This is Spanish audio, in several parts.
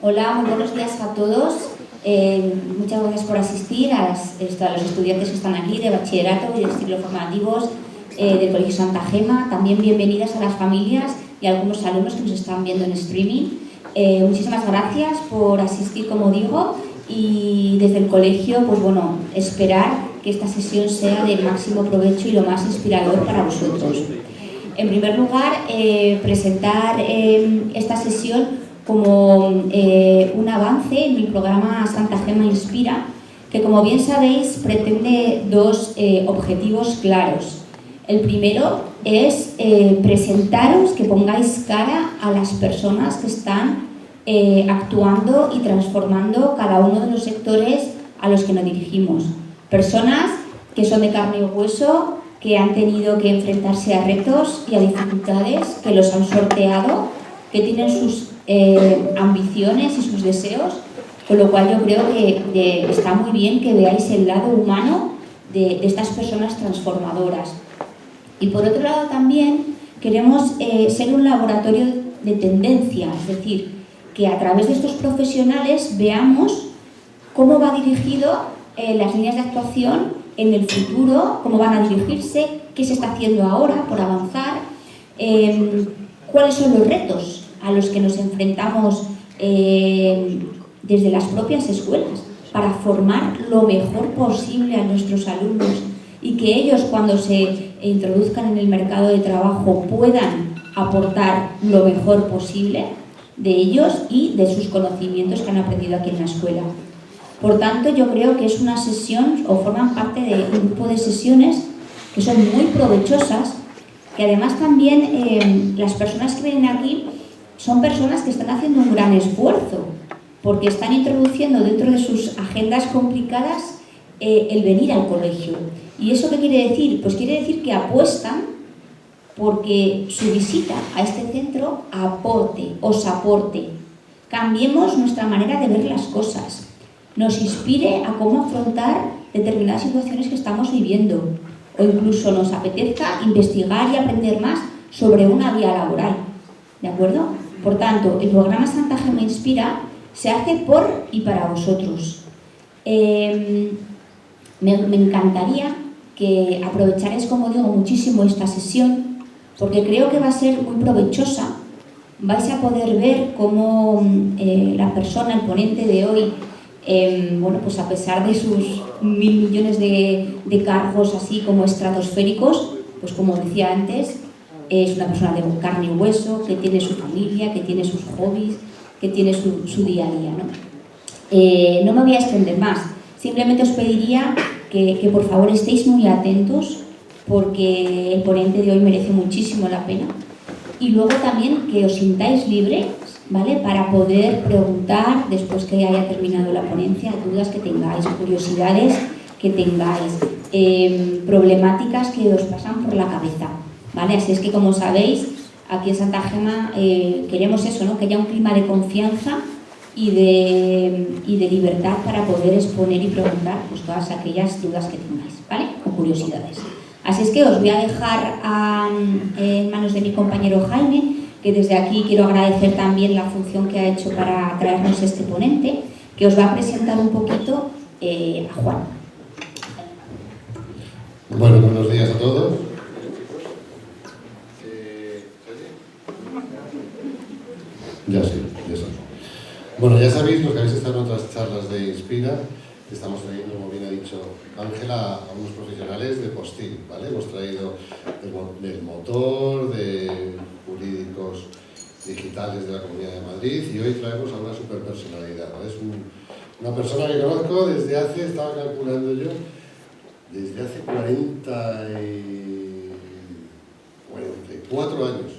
Hola, muy buenos días a todos. Muchas gracias por asistir a los estudiantes que están aquí de bachillerato y de ciclos formativos del Colegio Santa Gema. También bienvenidas a las familias y a algunos alumnos que nos están viendo en streaming. Muchísimas gracias por asistir, como digo, y desde el colegio, pues bueno, esperar que esta sesión sea del máximo provecho y lo más inspirador para vosotros. En primer lugar, presentar esta sesión como un avance en mi programa Santa Gema Inspira, que, como bien sabéis, pretende dos objetivos claros. El primero es presentaros, que pongáis cara a las personas que están actuando y transformando cada uno de los sectores a los que nos dirigimos. Personas que son de carne y hueso, que han tenido que enfrentarse a retos y a dificultades, que los han sorteado, que tienen sus ambiciones y sus deseos, con lo cual yo creo que está muy bien que veáis el lado humano de estas personas transformadoras. Y por otro lado también queremos ser un laboratorio de tendencia, es decir, que a través de estos profesionales veamos cómo va dirigido las líneas de actuación en el futuro, cómo van a dirigirse, qué se está haciendo ahora por avanzar, cuáles son los retos a los que nos enfrentamos desde las propias escuelas para formar lo mejor posible a nuestros alumnos y que ellos, cuando se introduzcan en el mercado de trabajo, puedan aportar lo mejor posible de ellos y de sus conocimientos que han aprendido aquí en la escuela. Por tanto, yo creo que es una sesión, o forman parte de un grupo de sesiones que son muy provechosas, que además también las personas que vienen aquí son personas que están haciendo un gran esfuerzo, porque están introduciendo dentro de sus agendas complicadas el venir al colegio. ¿Y eso qué quiere decir? Pues quiere decir que apuestan porque su visita a este centro os aporte, cambiemos nuestra manera de ver las cosas, nos inspire a cómo afrontar determinadas situaciones que estamos viviendo, o incluso nos apetezca investigar y aprender más sobre una vía laboral. ¿De acuerdo? Por tanto, el programa Santa Gema Inspira se hace por y para vosotros. Me encantaría que aprovecharais, como digo, muchísimo esta sesión, porque creo que va a ser muy provechosa. Vais a poder ver cómo la persona, el ponente de hoy, bueno, pues a pesar de sus 1000 millones de cargos así como estratosféricos, pues como decía antes, es una persona de carne y hueso, que tiene su familia, que tiene sus hobbies, que tiene su día a día, ¿no? No me voy a extender más, simplemente os pediría que por favor estéis muy atentos, porque el ponente de hoy merece muchísimo la pena, y luego también que os sintáis libres, ¿vale?, para poder preguntar después que haya terminado la ponencia, dudas que tengáis, curiosidades que tengáis, problemáticas que os pasan por la cabeza, ¿vale? Así es que, como sabéis, aquí en Santa Gema queremos eso, ¿no?, que haya un clima de confianza y de libertad para poder exponer y preguntar pues todas aquellas dudas que tengáis, ¿vale?, o curiosidades. Así es que os voy a dejar en manos de mi compañero Jaime, que desde aquí quiero agradecer también la función que ha hecho para traernos este ponente, que os va a presentar un poquito a Juan. Bueno, buenos días a todos. Ya sí. Bueno, ya sabéis, los que habéis estado en otras charlas de Inspira, que estamos trayendo, como bien ha dicho Ángela, a unos profesionales de Postil, ¿vale? Hemos traído del motor, de jurídicos digitales de la Comunidad de Madrid, y hoy traemos a una superpersonalidad, ¿vale? Es una persona que conozco desde hace, estaba calculando yo, desde hace 44 años,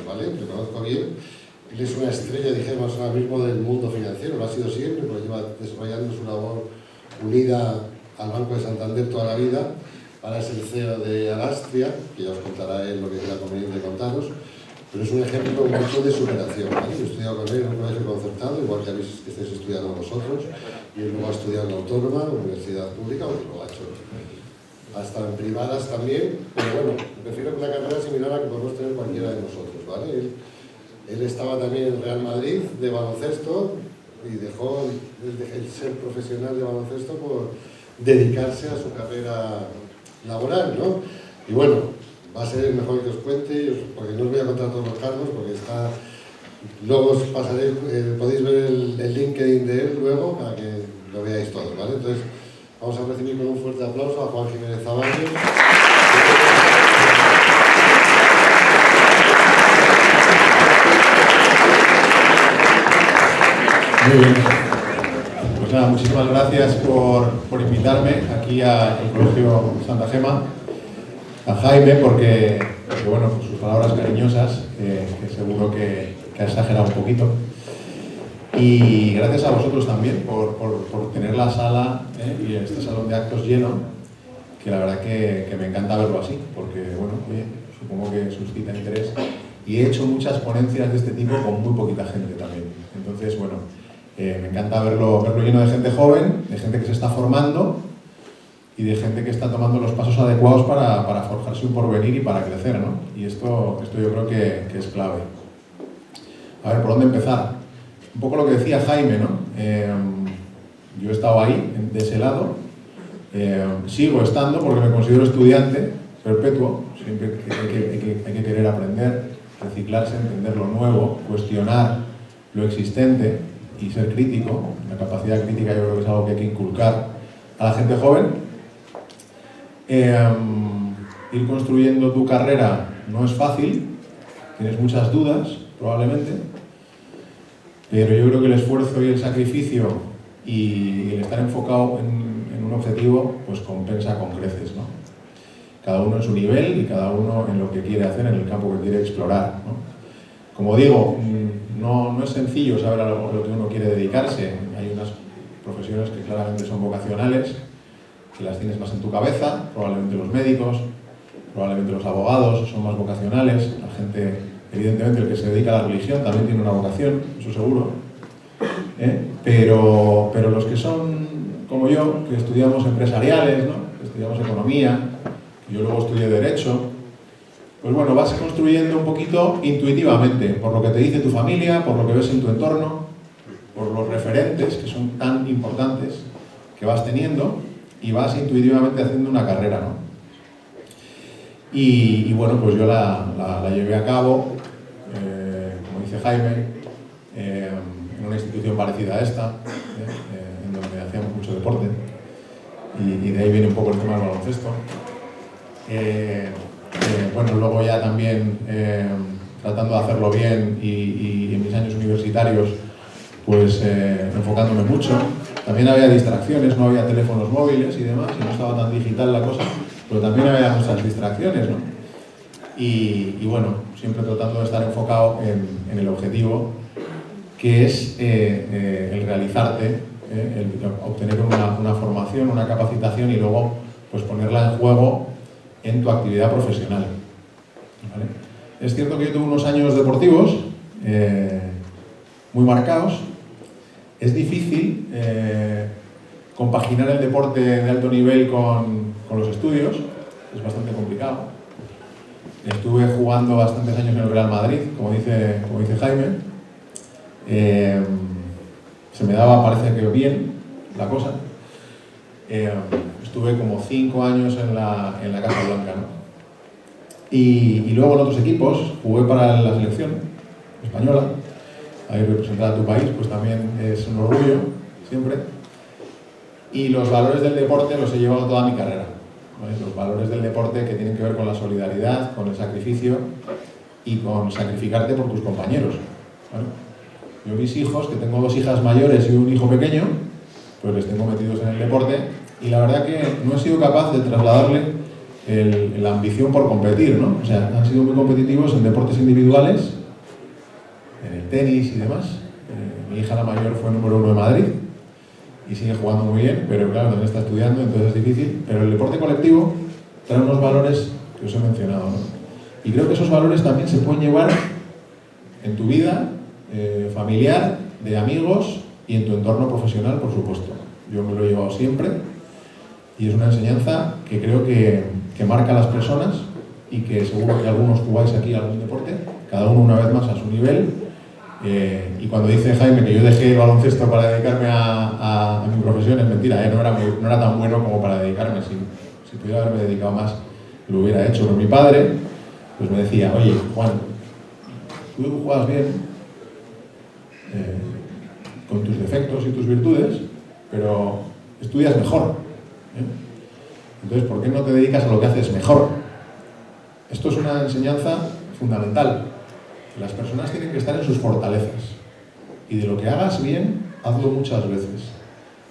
¿vale? Lo conozco bien. Él es una estrella, dijéramos, ahora mismo del mundo financiero, lo ha sido siempre, porque lleva desarrollando su labor unida al Banco de Santander toda la vida. Ahora es el CEO de Alastria, que ya os contará él lo que era conveniente contaros, pero es un ejemplo mucho de superación, ¿vale? Yo he estudiado con él en un colegio concertado, igual que habéis que estáis estudiando vosotros, y él luego ha estudiado en la Autónoma, Universidad Pública, porque luego ha hecho ha estado en privadas también, pero bueno, prefiero una carrera similar a la que podemos tener cualquiera de nosotros, ¿vale? Él estaba también en Real Madrid de baloncesto y dejó el ser profesional de baloncesto por dedicarse a su carrera laboral, ¿no? Y bueno, va a ser mejor que os cuente, porque no os voy a contar todos los cargos, porque está... Luego os pasaré, podéis ver el LinkedIn de él luego para que lo veáis todo, ¿vale? Entonces, vamos a recibir con un fuerte aplauso a Juan Jiménez Zavalli. Muy bien. Pues nada, muchísimas gracias por invitarme aquí al Colegio Santa Gema, a Jaime, porque bueno, por sus palabras cariñosas, que seguro que ha exagerado un poquito. Y gracias a vosotros también por tener la sala y este salón de actos lleno, que la verdad que me encanta verlo así, porque bueno, supongo que suscita interés. Y he hecho muchas ponencias de este tipo con muy poquita gente también. Entonces, bueno, me encanta verlo lleno de gente joven, de gente que se está formando y de gente que está tomando los pasos adecuados para forjarse un porvenir y para crecer, ¿no? Y esto yo creo que es clave. A ver, ¿por dónde empezar? Un poco lo que decía Jaime, ¿no? Yo he estado ahí, de ese lado. Sigo estando porque me considero estudiante perpetuo. Siempre hay que querer aprender, reciclarse, entender lo nuevo, cuestionar lo existente y ser crítico. La capacidad crítica yo creo que es algo que hay que inculcar a la gente joven. Ir construyendo tu carrera no es fácil, tienes muchas dudas probablemente, pero yo creo que el esfuerzo y el sacrificio y el estar enfocado en un objetivo pues compensa con creces, ¿no? Cada uno en su nivel y cada uno en lo que quiere hacer, en el campo que quiere explorar, ¿no? Como digo, no es sencillo saber a lo que uno quiere dedicarse. Hay unas profesiones que claramente son vocacionales, que las tienes más en tu cabeza, probablemente los médicos, probablemente los abogados son más vocacionales, la gente, evidentemente el que se dedica a la religión también tiene una vocación, eso seguro, pero los que son como yo, que estudiamos empresariales, ¿no? Que estudiamos economía, que yo luego estudié Derecho, pues bueno, vas construyendo un poquito intuitivamente, por lo que te dice tu familia, por lo que ves en tu entorno, por los referentes que son tan importantes que vas teniendo, y vas intuitivamente haciendo una carrera, ¿no? Y bueno, pues yo la llevé a cabo, como dice Jaime, en una institución parecida a esta, en donde hacíamos mucho deporte, y de ahí viene un poco el tema del baloncesto. Bueno, luego ya también tratando de hacerlo bien y en mis años universitarios, pues enfocándome mucho. También había distracciones, no había teléfonos móviles y demás, y no estaba tan digital la cosa, pero también había muchas distracciones, ¿no? Y bueno, siempre tratando de estar enfocado en el objetivo, que es el realizarte, el obtener una formación, una capacitación y luego pues ponerla en juego en tu actividad profesional, ¿vale? Es cierto que yo tuve unos años deportivos muy marcados. Es difícil compaginar el deporte de alto nivel con los estudios, es bastante complicado. Estuve jugando bastantes años en el Real Madrid, como dice Jaime. Se me daba, parece que bien, la cosa. Estuve como 5 años en la Casa Blanca, ¿no? Y luego en otros equipos jugué para la selección española. Ahí representar a tu país, pues también es un orgullo, siempre. Y los valores del deporte los he llevado toda mi carrera, ¿vale? Los valores del deporte que tienen que ver con la solidaridad, con el sacrificio y con sacrificarte por tus compañeros, ¿vale? Yo mis hijos, que tengo 2 hijas mayores y un hijo pequeño, pues les tengo metidos en el deporte y la verdad que no he sido capaz de trasladarle la ambición por competir, ¿no? O sea, han sido muy competitivos en deportes individuales, en el tenis y demás. Mi hija la mayor fue número 1 de Madrid y sigue jugando muy bien, pero claro, también está estudiando, entonces es difícil. Pero el deporte colectivo trae unos valores que os he mencionado, ¿no? Y creo que esos valores también se pueden llevar en tu vida familiar, de amigos y en tu entorno profesional, por supuesto. Yo me lo he llevado siempre Y es una enseñanza que creo que marca a las personas y que seguro que algunos jugáis aquí algún deporte, cada uno una vez más a su nivel. Y cuando dice Jaime que yo dejé el baloncesto para dedicarme a mi profesión, es mentira, no era tan bueno como para dedicarme. Si pudiera haberme dedicado más, lo hubiera hecho. Pero mi padre pues me decía, oye, Juan, tú juegas bien, con tus defectos y tus virtudes, pero estudias mejor. Entonces, ¿por qué no te dedicas a lo que haces mejor? Esto es una enseñanza fundamental. Las personas tienen que estar en sus fortalezas. Y de lo que hagas bien, hazlo muchas veces.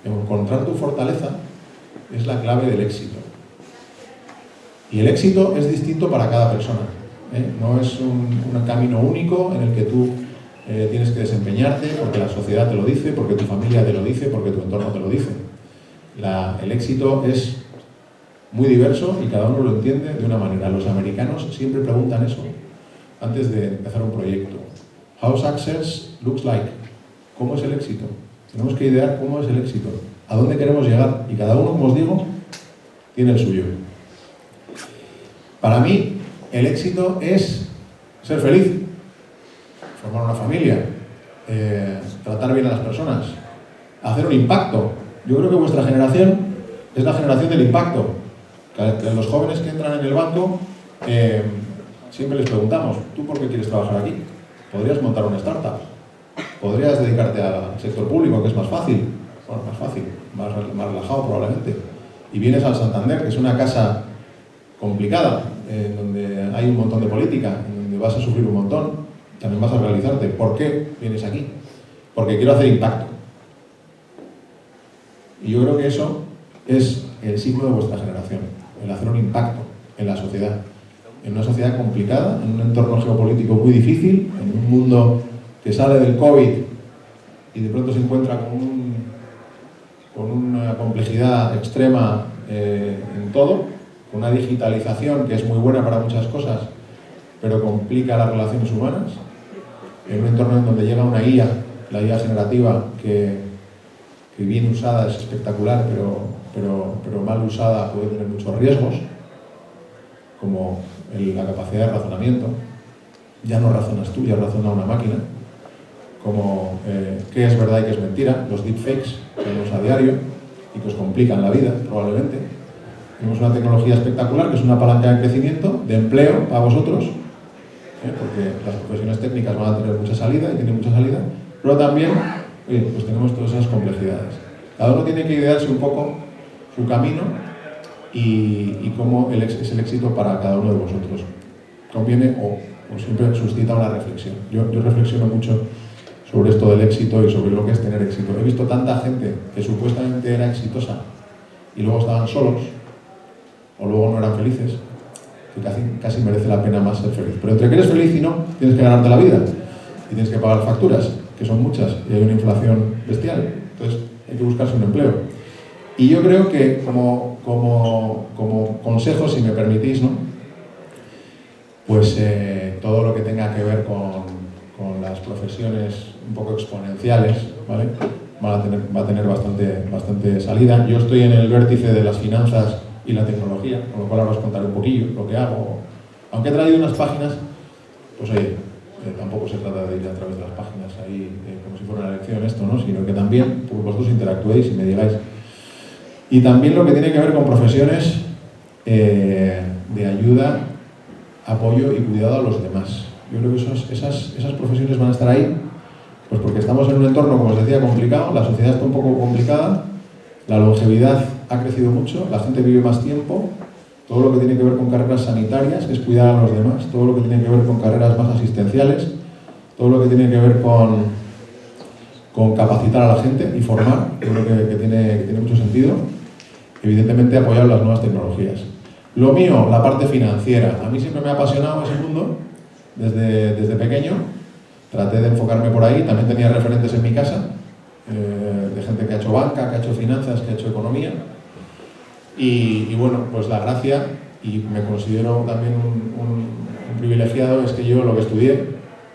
Encontrar tu fortaleza es la clave del éxito. Y el éxito es distinto para cada persona. No es un camino único en el que tú tienes que desempeñarte porque la sociedad te lo dice, porque tu familia te lo dice, porque tu entorno te lo dice. El éxito es muy diverso y cada uno lo entiende de una manera. Los americanos siempre preguntan eso antes de empezar un proyecto. How success looks like. ¿Cómo es el éxito? Tenemos que idear cómo es el éxito, a dónde queremos llegar, y cada uno, como os digo, tiene el suyo. Para mí, el éxito es ser feliz, formar una familia, tratar bien a las personas, hacer un impacto. Yo creo que vuestra generación es la generación del impacto. Que los jóvenes que entran en el banco, siempre les preguntamos, ¿tú por qué quieres trabajar aquí? ¿Podrías montar una startup? ¿Podrías dedicarte al sector público, que es más fácil? Bueno, más fácil, más relajado probablemente. Y vienes al Santander, que es una casa complicada, donde hay un montón de política, en donde vas a sufrir un montón, también vas a realizarte. ¿Por qué vienes aquí? Porque quiero hacer impacto. Y yo creo que eso es el signo de vuestra generación, el hacer un impacto en la sociedad. En una sociedad complicada, en un entorno geopolítico muy difícil, en un mundo que sale del COVID y de pronto se encuentra con una complejidad extrema en todo, con una digitalización que es muy buena para muchas cosas, pero complica las relaciones humanas, en un entorno en donde llega una IA, la IA generativa, que bien usada es espectacular, pero mal usada puede tener muchos riesgos, como la capacidad de razonamiento. Ya no razonas tú, ya razona una máquina, como qué es verdad y qué es mentira, los deepfakes que vemos a diario y que os complican la vida, probablemente. Tenemos una tecnología espectacular que es una palanca de crecimiento, de empleo para vosotros, porque las profesiones técnicas van a tener mucha salida y tienen mucha salida, pero también pues tenemos todas esas complejidades. Cada uno tiene que idearse un poco su camino y cómo es el éxito para cada uno de vosotros. Conviene o siempre suscita una reflexión. Yo reflexiono mucho sobre esto del éxito y sobre lo que es tener éxito. He visto tanta gente que supuestamente era exitosa y luego estaban solos o luego no eran felices, que casi merece la pena más ser feliz. Pero entre que eres feliz y no, tienes que ganarte la vida y tienes que pagar facturas, que son muchas, y hay una inflación bestial. Entonces hay que buscarse un empleo. Y yo creo que como consejo, si me permitís, ¿no? Pues todo lo que tenga que ver con las profesiones un poco exponenciales, ¿vale? Va a tener bastante salida. Yo estoy en el vértice de las finanzas y la tecnología, con lo cual ahora os contaré un poquillo lo que hago. Aunque he traído unas páginas, pues oye, tampoco se trata de ir a través de las páginas ahí como si fuera una lección esto, ¿no? Sino que también vosotros interactuéis y me digáis. Y también lo que tiene que ver con profesiones de ayuda, apoyo y cuidado a los demás. Yo creo que esas profesiones van a estar ahí, pues porque estamos en un entorno, como os decía, complicado, la sociedad está un poco complicada, la longevidad ha crecido mucho, la gente vive más tiempo, todo lo que tiene que ver con carreras sanitarias, que es cuidar a los demás, todo lo que tiene que ver con carreras más asistenciales, todo lo que tiene que ver con capacitar a la gente y formar, yo creo que tiene mucho sentido. Evidentemente apoyar las nuevas tecnologías. Lo mío, la parte financiera. A mí siempre me ha apasionado ese mundo desde pequeño. Traté de enfocarme por ahí. También tenía referentes en mi casa de gente que ha hecho banca, que ha hecho finanzas, que ha hecho economía. Y bueno, pues la gracia, y me considero también un privilegiado, es que yo lo que estudié,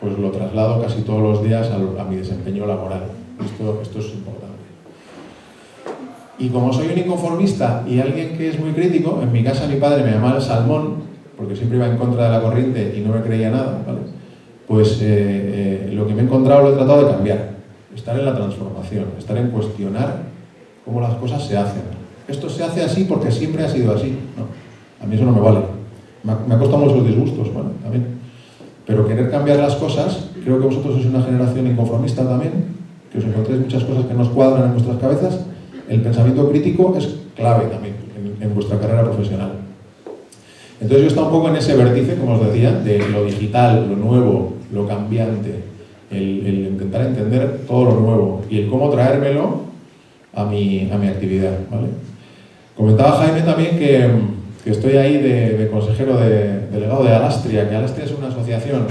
pues lo traslado casi todos los días a mi desempeño laboral. Esto es importante. Y como soy un inconformista y alguien que es muy crítico, en mi casa mi padre me llamaba el salmón, porque siempre iba en contra de la corriente y no me creía nada, ¿vale? Pues lo que me he encontrado lo he tratado de cambiar. Estar en la transformación, estar en cuestionar cómo las cosas se hacen. Esto se hace así porque siempre ha sido así. No, a mí eso no me vale. Me ha costado muchos disgustos, bueno, también. Pero querer cambiar las cosas, creo que vosotros sois una generación inconformista también, que os encontréis muchas cosas que nos cuadran en vuestras cabezas. El pensamiento crítico es clave también en vuestra carrera profesional. Entonces yo he estado un poco en ese vértice, como os decía, de lo digital, lo nuevo, lo cambiante, el intentar entender todo lo nuevo y el cómo traérmelo a mi actividad, ¿vale? Comentaba Jaime también que estoy ahí de consejero delegado de Alastria, que Alastria es una asociación,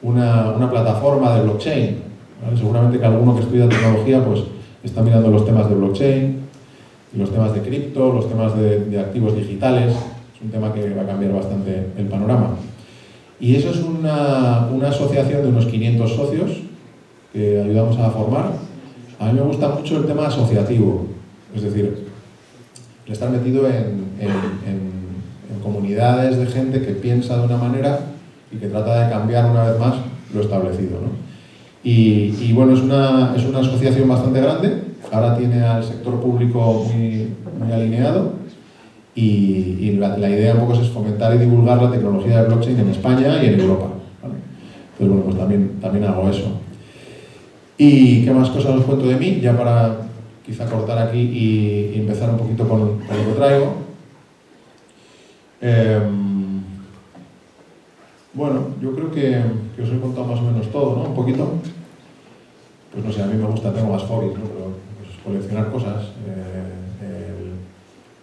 una plataforma de blockchain, ¿vale? Seguramente que alguno que estudia tecnología pues está mirando los temas de blockchain, los temas de cripto, los temas de activos digitales. Es un tema que va a cambiar bastante el panorama. Y eso es una asociación de unos 500 socios que ayudamos a formar. A mí me gusta mucho el tema asociativo, es decir, el estar metido en comunidades de gente que piensa de una manera y que trata de cambiar una vez más lo establecido, ¿no? Y bueno, es una asociación bastante grande, ahora tiene al sector público muy alineado y la idea un poco es fomentar y divulgar la tecnología de blockchain en España y en Europa, ¿vale? Entonces bueno, pues también hago eso. ¿Y qué más cosas os cuento de mí? Ya para quizá cortar aquí y empezar un poquito con lo que traigo. Bueno, yo creo que os he contado más o menos todo, ¿no? Un poquito. Pues no sé, a mí me gusta, tengo más hobbies, ¿no? Pero pues, coleccionar cosas.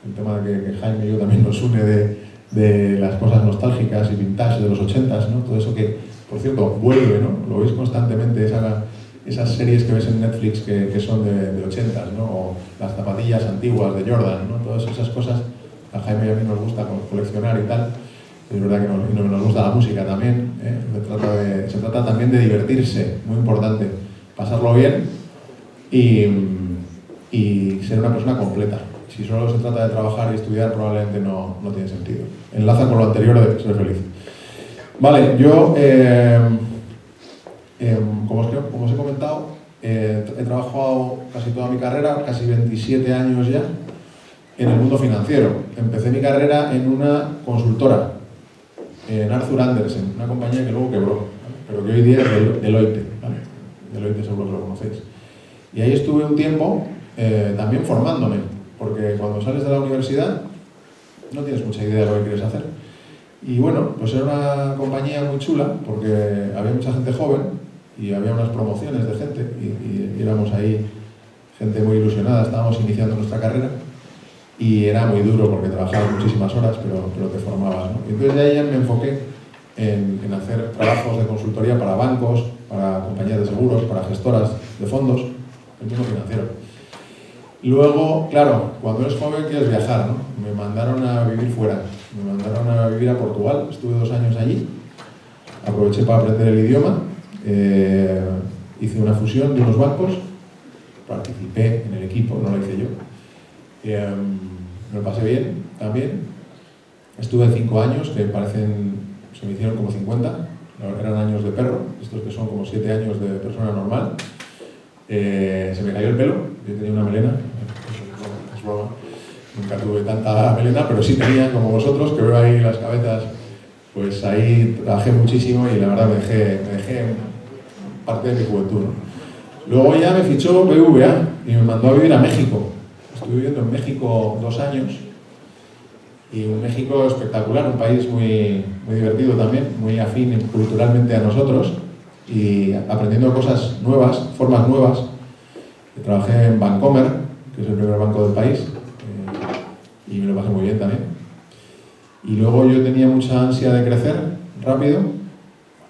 El tema de que Jaime y yo también nos une de las cosas nostálgicas y vintage de los 80s, ¿no? Todo eso que, por cierto, vuelve, ¿no? Lo veis constantemente, esas series que ves en Netflix que son de 80s, ¿no? O las zapatillas antiguas de Jordan, ¿no? Todas esas cosas a Jaime y a mí nos gusta coleccionar y tal. Es verdad que nos gusta la música también, ¿eh? Se trata también de divertirse, muy importante, pasarlo bien y ser una persona completa. Si solo se trata de trabajar y estudiar, probablemente no tiene sentido. Enlaza con lo anterior de ser feliz. Vale, yo, como os he comentado, he trabajado casi toda mi carrera, casi 27 años ya, en el mundo financiero. Empecé mi carrera en una consultora, en Arthur Andersen, una compañía que luego quebró, ¿vale? Pero que hoy día es Deloitte, ¿vale? Deloitte seguro que lo conocéis. Y ahí estuve un tiempo también formándome, porque cuando sales de la universidad no tienes mucha idea de lo que quieres hacer. Y bueno, pues era una compañía muy chula, porque había mucha gente joven y había unas promociones de gente y éramos ahí gente muy ilusionada, estábamos iniciando nuestra carrera. Y era muy duro porque trabajabas muchísimas horas, pero te formabas, ¿no? Y entonces de ahí ya me enfoqué en hacer trabajos de consultoría para bancos, para compañías de seguros, para gestoras de fondos, el mundo financiero. Luego, claro, cuando eres joven quieres viajar, ¿no? Me mandaron a vivir fuera, me mandaron a vivir a Portugal, estuve 2 años allí, aproveché para aprender el idioma, hice una fusión de unos bancos, participé en el equipo, no lo hice yo. Me lo pasé bien también. Estuve 5 años, que se me hicieron como 50, eran años de perro, estos que son como 7 años de persona normal. Se me cayó el pelo, yo tenía una melena, es broma, nunca tuve tanta melena, pero sí tenía, como vosotros, que veo ahí las cabezas, pues ahí trabajé muchísimo y la verdad me dejé parte de mi juventud, ¿no? Luego ya me fichó BBVA y me mandó a vivir a México. Estuve viviendo en México 2 años y un México espectacular, un país muy divertido también, muy afín culturalmente a nosotros y aprendiendo cosas nuevas, formas nuevas. Trabajé en Bancomer, que es el primer banco del país, y me lo pasé muy bien también. Y luego yo tenía mucha ansia de crecer rápido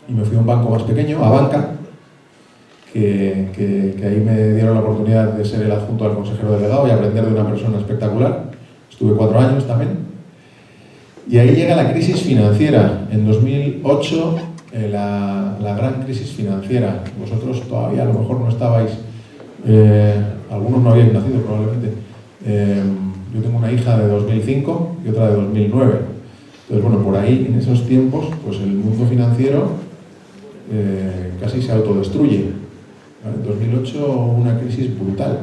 y me fui a un banco más pequeño, a Banca, que ahí me dieron la oportunidad de ser el adjunto al consejero delegado y aprender de una persona espectacular. Estuve 4 años también. Y ahí llega la crisis financiera. En 2008, la gran crisis financiera. Vosotros todavía a lo mejor no estabais, algunos no habíais nacido probablemente, Yo tengo una hija de 2005 y otra de 2009. Entonces, bueno, por ahí, en esos tiempos, pues el mundo financiero casi se autodestruye. En 2008 hubo una crisis brutal.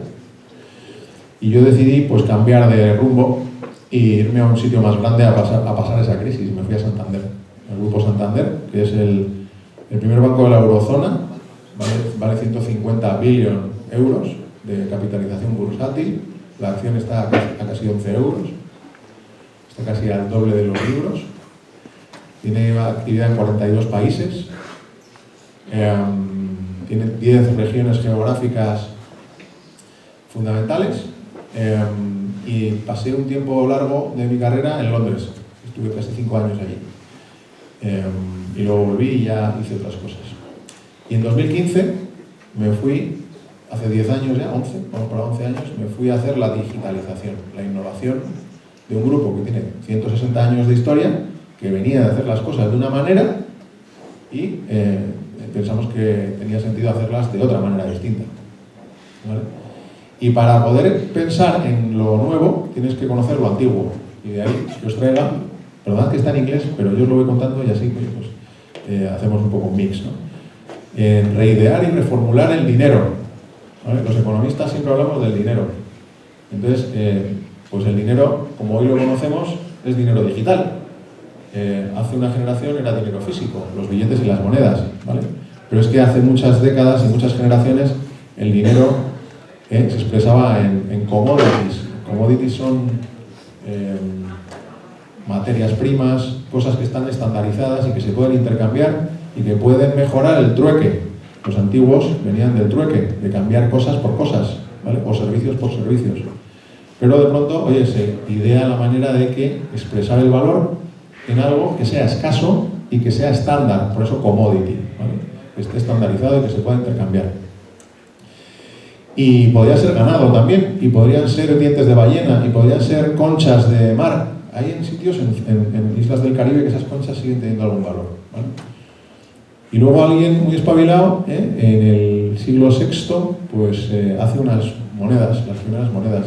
Y yo decidí pues cambiar de rumbo e irme a un sitio más grande a pasar esa crisis. Me fui a Santander, al Grupo Santander, que es el primer banco de la eurozona, vale 150 billones euros de capitalización bursátil. La acción está a casi 11 euros, está casi al doble de los libros. Tiene actividad en 42 países, tiene 10 regiones geográficas fundamentales. Y pasé un tiempo largo de mi carrera en Londres, estuve casi 5 años allí, y luego volví y ya hice otras cosas. Y en 2015 me fui, hace 10 años ya, 11, vamos para 11 años, me fui a hacer la digitalización, la innovación de un grupo que tiene 160 años de historia, que venía de hacer las cosas de una manera y pensamos que tenía sentido hacerlas de otra manera distinta, ¿vale? Y para poder pensar en lo nuevo, tienes que conocer lo antiguo. Y de ahí que os traiga, perdón que está en inglés, pero yo os lo voy contando y así pues, hacemos un poco un mix, ¿no? Reidear y reformular el dinero, ¿vale? Los economistas siempre hablamos del dinero. Entonces, pues el dinero, como hoy lo conocemos, es dinero digital. Hace una generación era dinero físico, los billetes y las monedas, ¿vale? Pero es que hace muchas décadas y muchas generaciones el dinero se expresaba en commodities. Commodities son materias primas, cosas que están estandarizadas y que se pueden intercambiar y que pueden mejorar el trueque. Los antiguos venían del trueque, de cambiar cosas por cosas, ¿vale? O servicios por servicios. Pero de pronto, oye, se idea la manera de que expresar el valor en algo que sea escaso y que sea estándar, por eso commodity, ¿vale? Que esté estandarizado y que se pueda intercambiar. Y podría ser ganado también, y podrían ser dientes de ballena, y podrían ser conchas de mar. Hay en sitios, en islas del Caribe, que esas conchas siguen teniendo algún valor, ¿vale? Y luego alguien muy espabilado, en el siglo VI, pues hace unas monedas, las primeras monedas,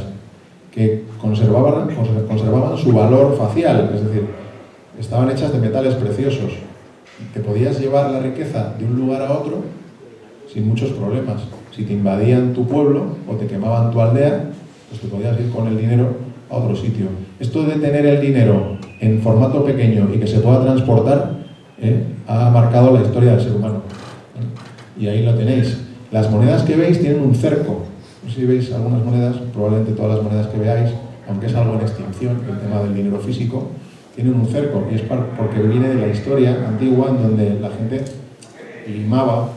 que conservaban su valor facial, es decir, estaban hechas de metales preciosos. Te podías llevar la riqueza de un lugar a otro sin muchos problemas. Si te invadían tu pueblo o te quemaban tu aldea, pues te podías ir con el dinero a otro sitio. Esto de tener el dinero en formato pequeño y que se pueda transportar, ha marcado la historia del ser humano. Y ahí lo tenéis. Las monedas que veis tienen un cerco. No sé si veis algunas monedas, probablemente todas las monedas que veáis, aunque es algo en extinción, el tema del dinero físico, tienen un cerco, y es porque viene de la historia antigua en donde la gente limaba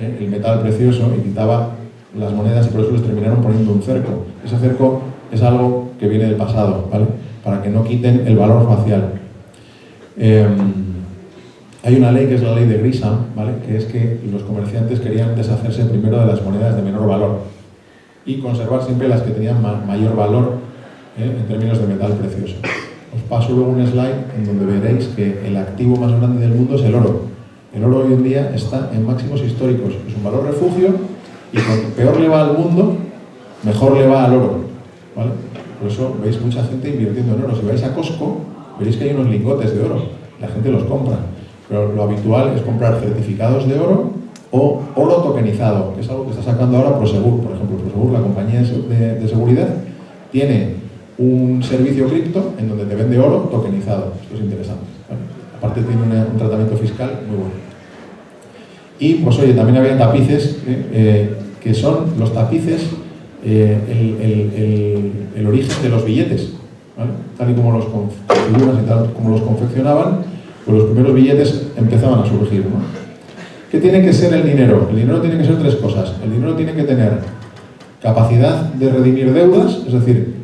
el metal precioso y quitaba las monedas, y por eso les terminaron poniendo un cerco. Ese cerco es algo que viene del pasado, ¿vale? Para que no quiten el valor facial. Hay una ley que es la ley de Grisham, ¿vale? Que es que los comerciantes querían deshacerse primero de las monedas de menor valor y conservar siempre las que tenían mayor valor, en términos de metal precioso. Os paso luego un slide en donde veréis que el activo más grande del mundo es el oro. El oro hoy en día está en máximos históricos, es un valor refugio, y cuanto peor le va al mundo, mejor le va al oro, ¿vale? Por eso veis mucha gente invirtiendo en oro. Si vais a Costco, veréis que hay unos lingotes de oro, la gente los compra, pero lo habitual es comprar certificados de oro o oro tokenizado, que es algo que está sacando ahora Prosegur. Por ejemplo, Prosegur, la compañía de seguridad, tiene un servicio cripto en donde te vende oro tokenizado. Esto es interesante, ¿vale? Aparte tiene un tratamiento fiscal muy bueno. Y pues oye, también había tapices, que son los tapices, el origen de los billetes, ¿vale? Tal y como los configuran y tal como los confeccionaban, pues los primeros billetes empezaban a surgir, ¿no? ¿Qué tiene que ser el dinero? El dinero tiene que ser 3 cosas. El dinero tiene que tener capacidad de redimir deudas, es decir,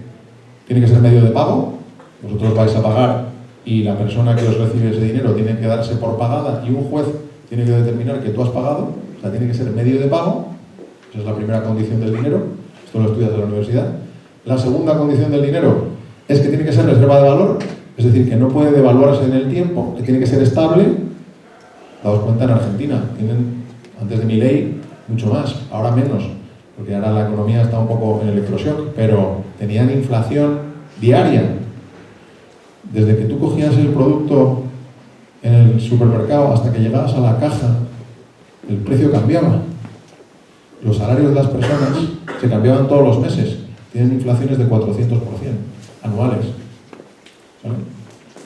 tiene que ser medio de pago. Vosotros vais a pagar y la persona que os recibe ese dinero tiene que darse por pagada y un juez tiene que determinar que tú has pagado. O sea, tiene que ser medio de pago. Esa es la primera condición del dinero. Esto lo estudias en la universidad. La segunda condición del dinero es que tiene que ser reserva de valor, es decir, que no puede devaluarse en el tiempo, que tiene que ser estable. Daos cuenta, en Argentina tienen, antes de mi ley, mucho más, ahora menos. porque ahora la economía está un poco en electroshock, pero tenían inflación diaria. Desde que tú cogías el producto en el supermercado hasta que llegabas a la caja, el precio cambiaba. Los salarios de las personas se cambiaban todos los meses. Tienen inflaciones de 400% anuales. ¿Vale?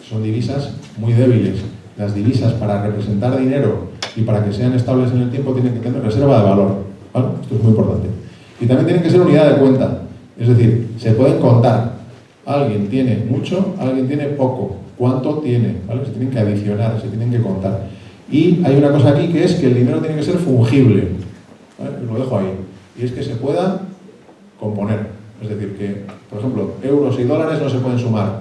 Son divisas muy débiles. Las divisas, para representar dinero y para que sean estables en el tiempo, tienen que tener reserva de valor. ¿Vale? Esto es muy importante. Y también tienen que ser unidad de cuenta. Es decir, se pueden contar. Alguien tiene mucho, alguien tiene poco. ¿Cuánto tiene? ¿Vale? Se tienen que adicionar, se tienen que contar. Y hay una cosa aquí que es que el dinero tiene que ser fungible. ¿Vale? Lo dejo ahí. Y es que se pueda componer. Es decir, que, por ejemplo, euros y dólares no se pueden sumar.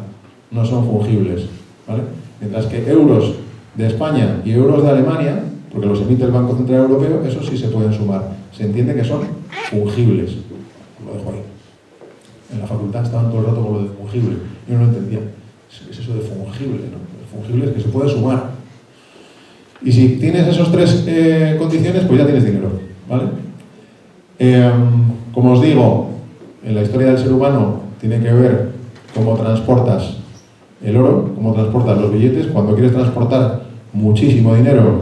No son fungibles. ¿Vale? Mientras que euros de España y euros de Alemania, porque los emite el Banco Central Europeo, esos sí se pueden sumar. Se entiende que son fungibles. Lo dejo ahí. En la facultad estaban todo el rato con lo de fungible. Yo no lo entendía. ¿Qué es eso de fungible? ¿No? El fungible es que se puede sumar. Y si tienes esas tres condiciones, pues ya tienes dinero. ¿Vale? Como os digo, en la historia del ser humano tiene que ver cómo transportas el oro, cómo transportas los billetes. Cuando quieres transportar muchísimo dinero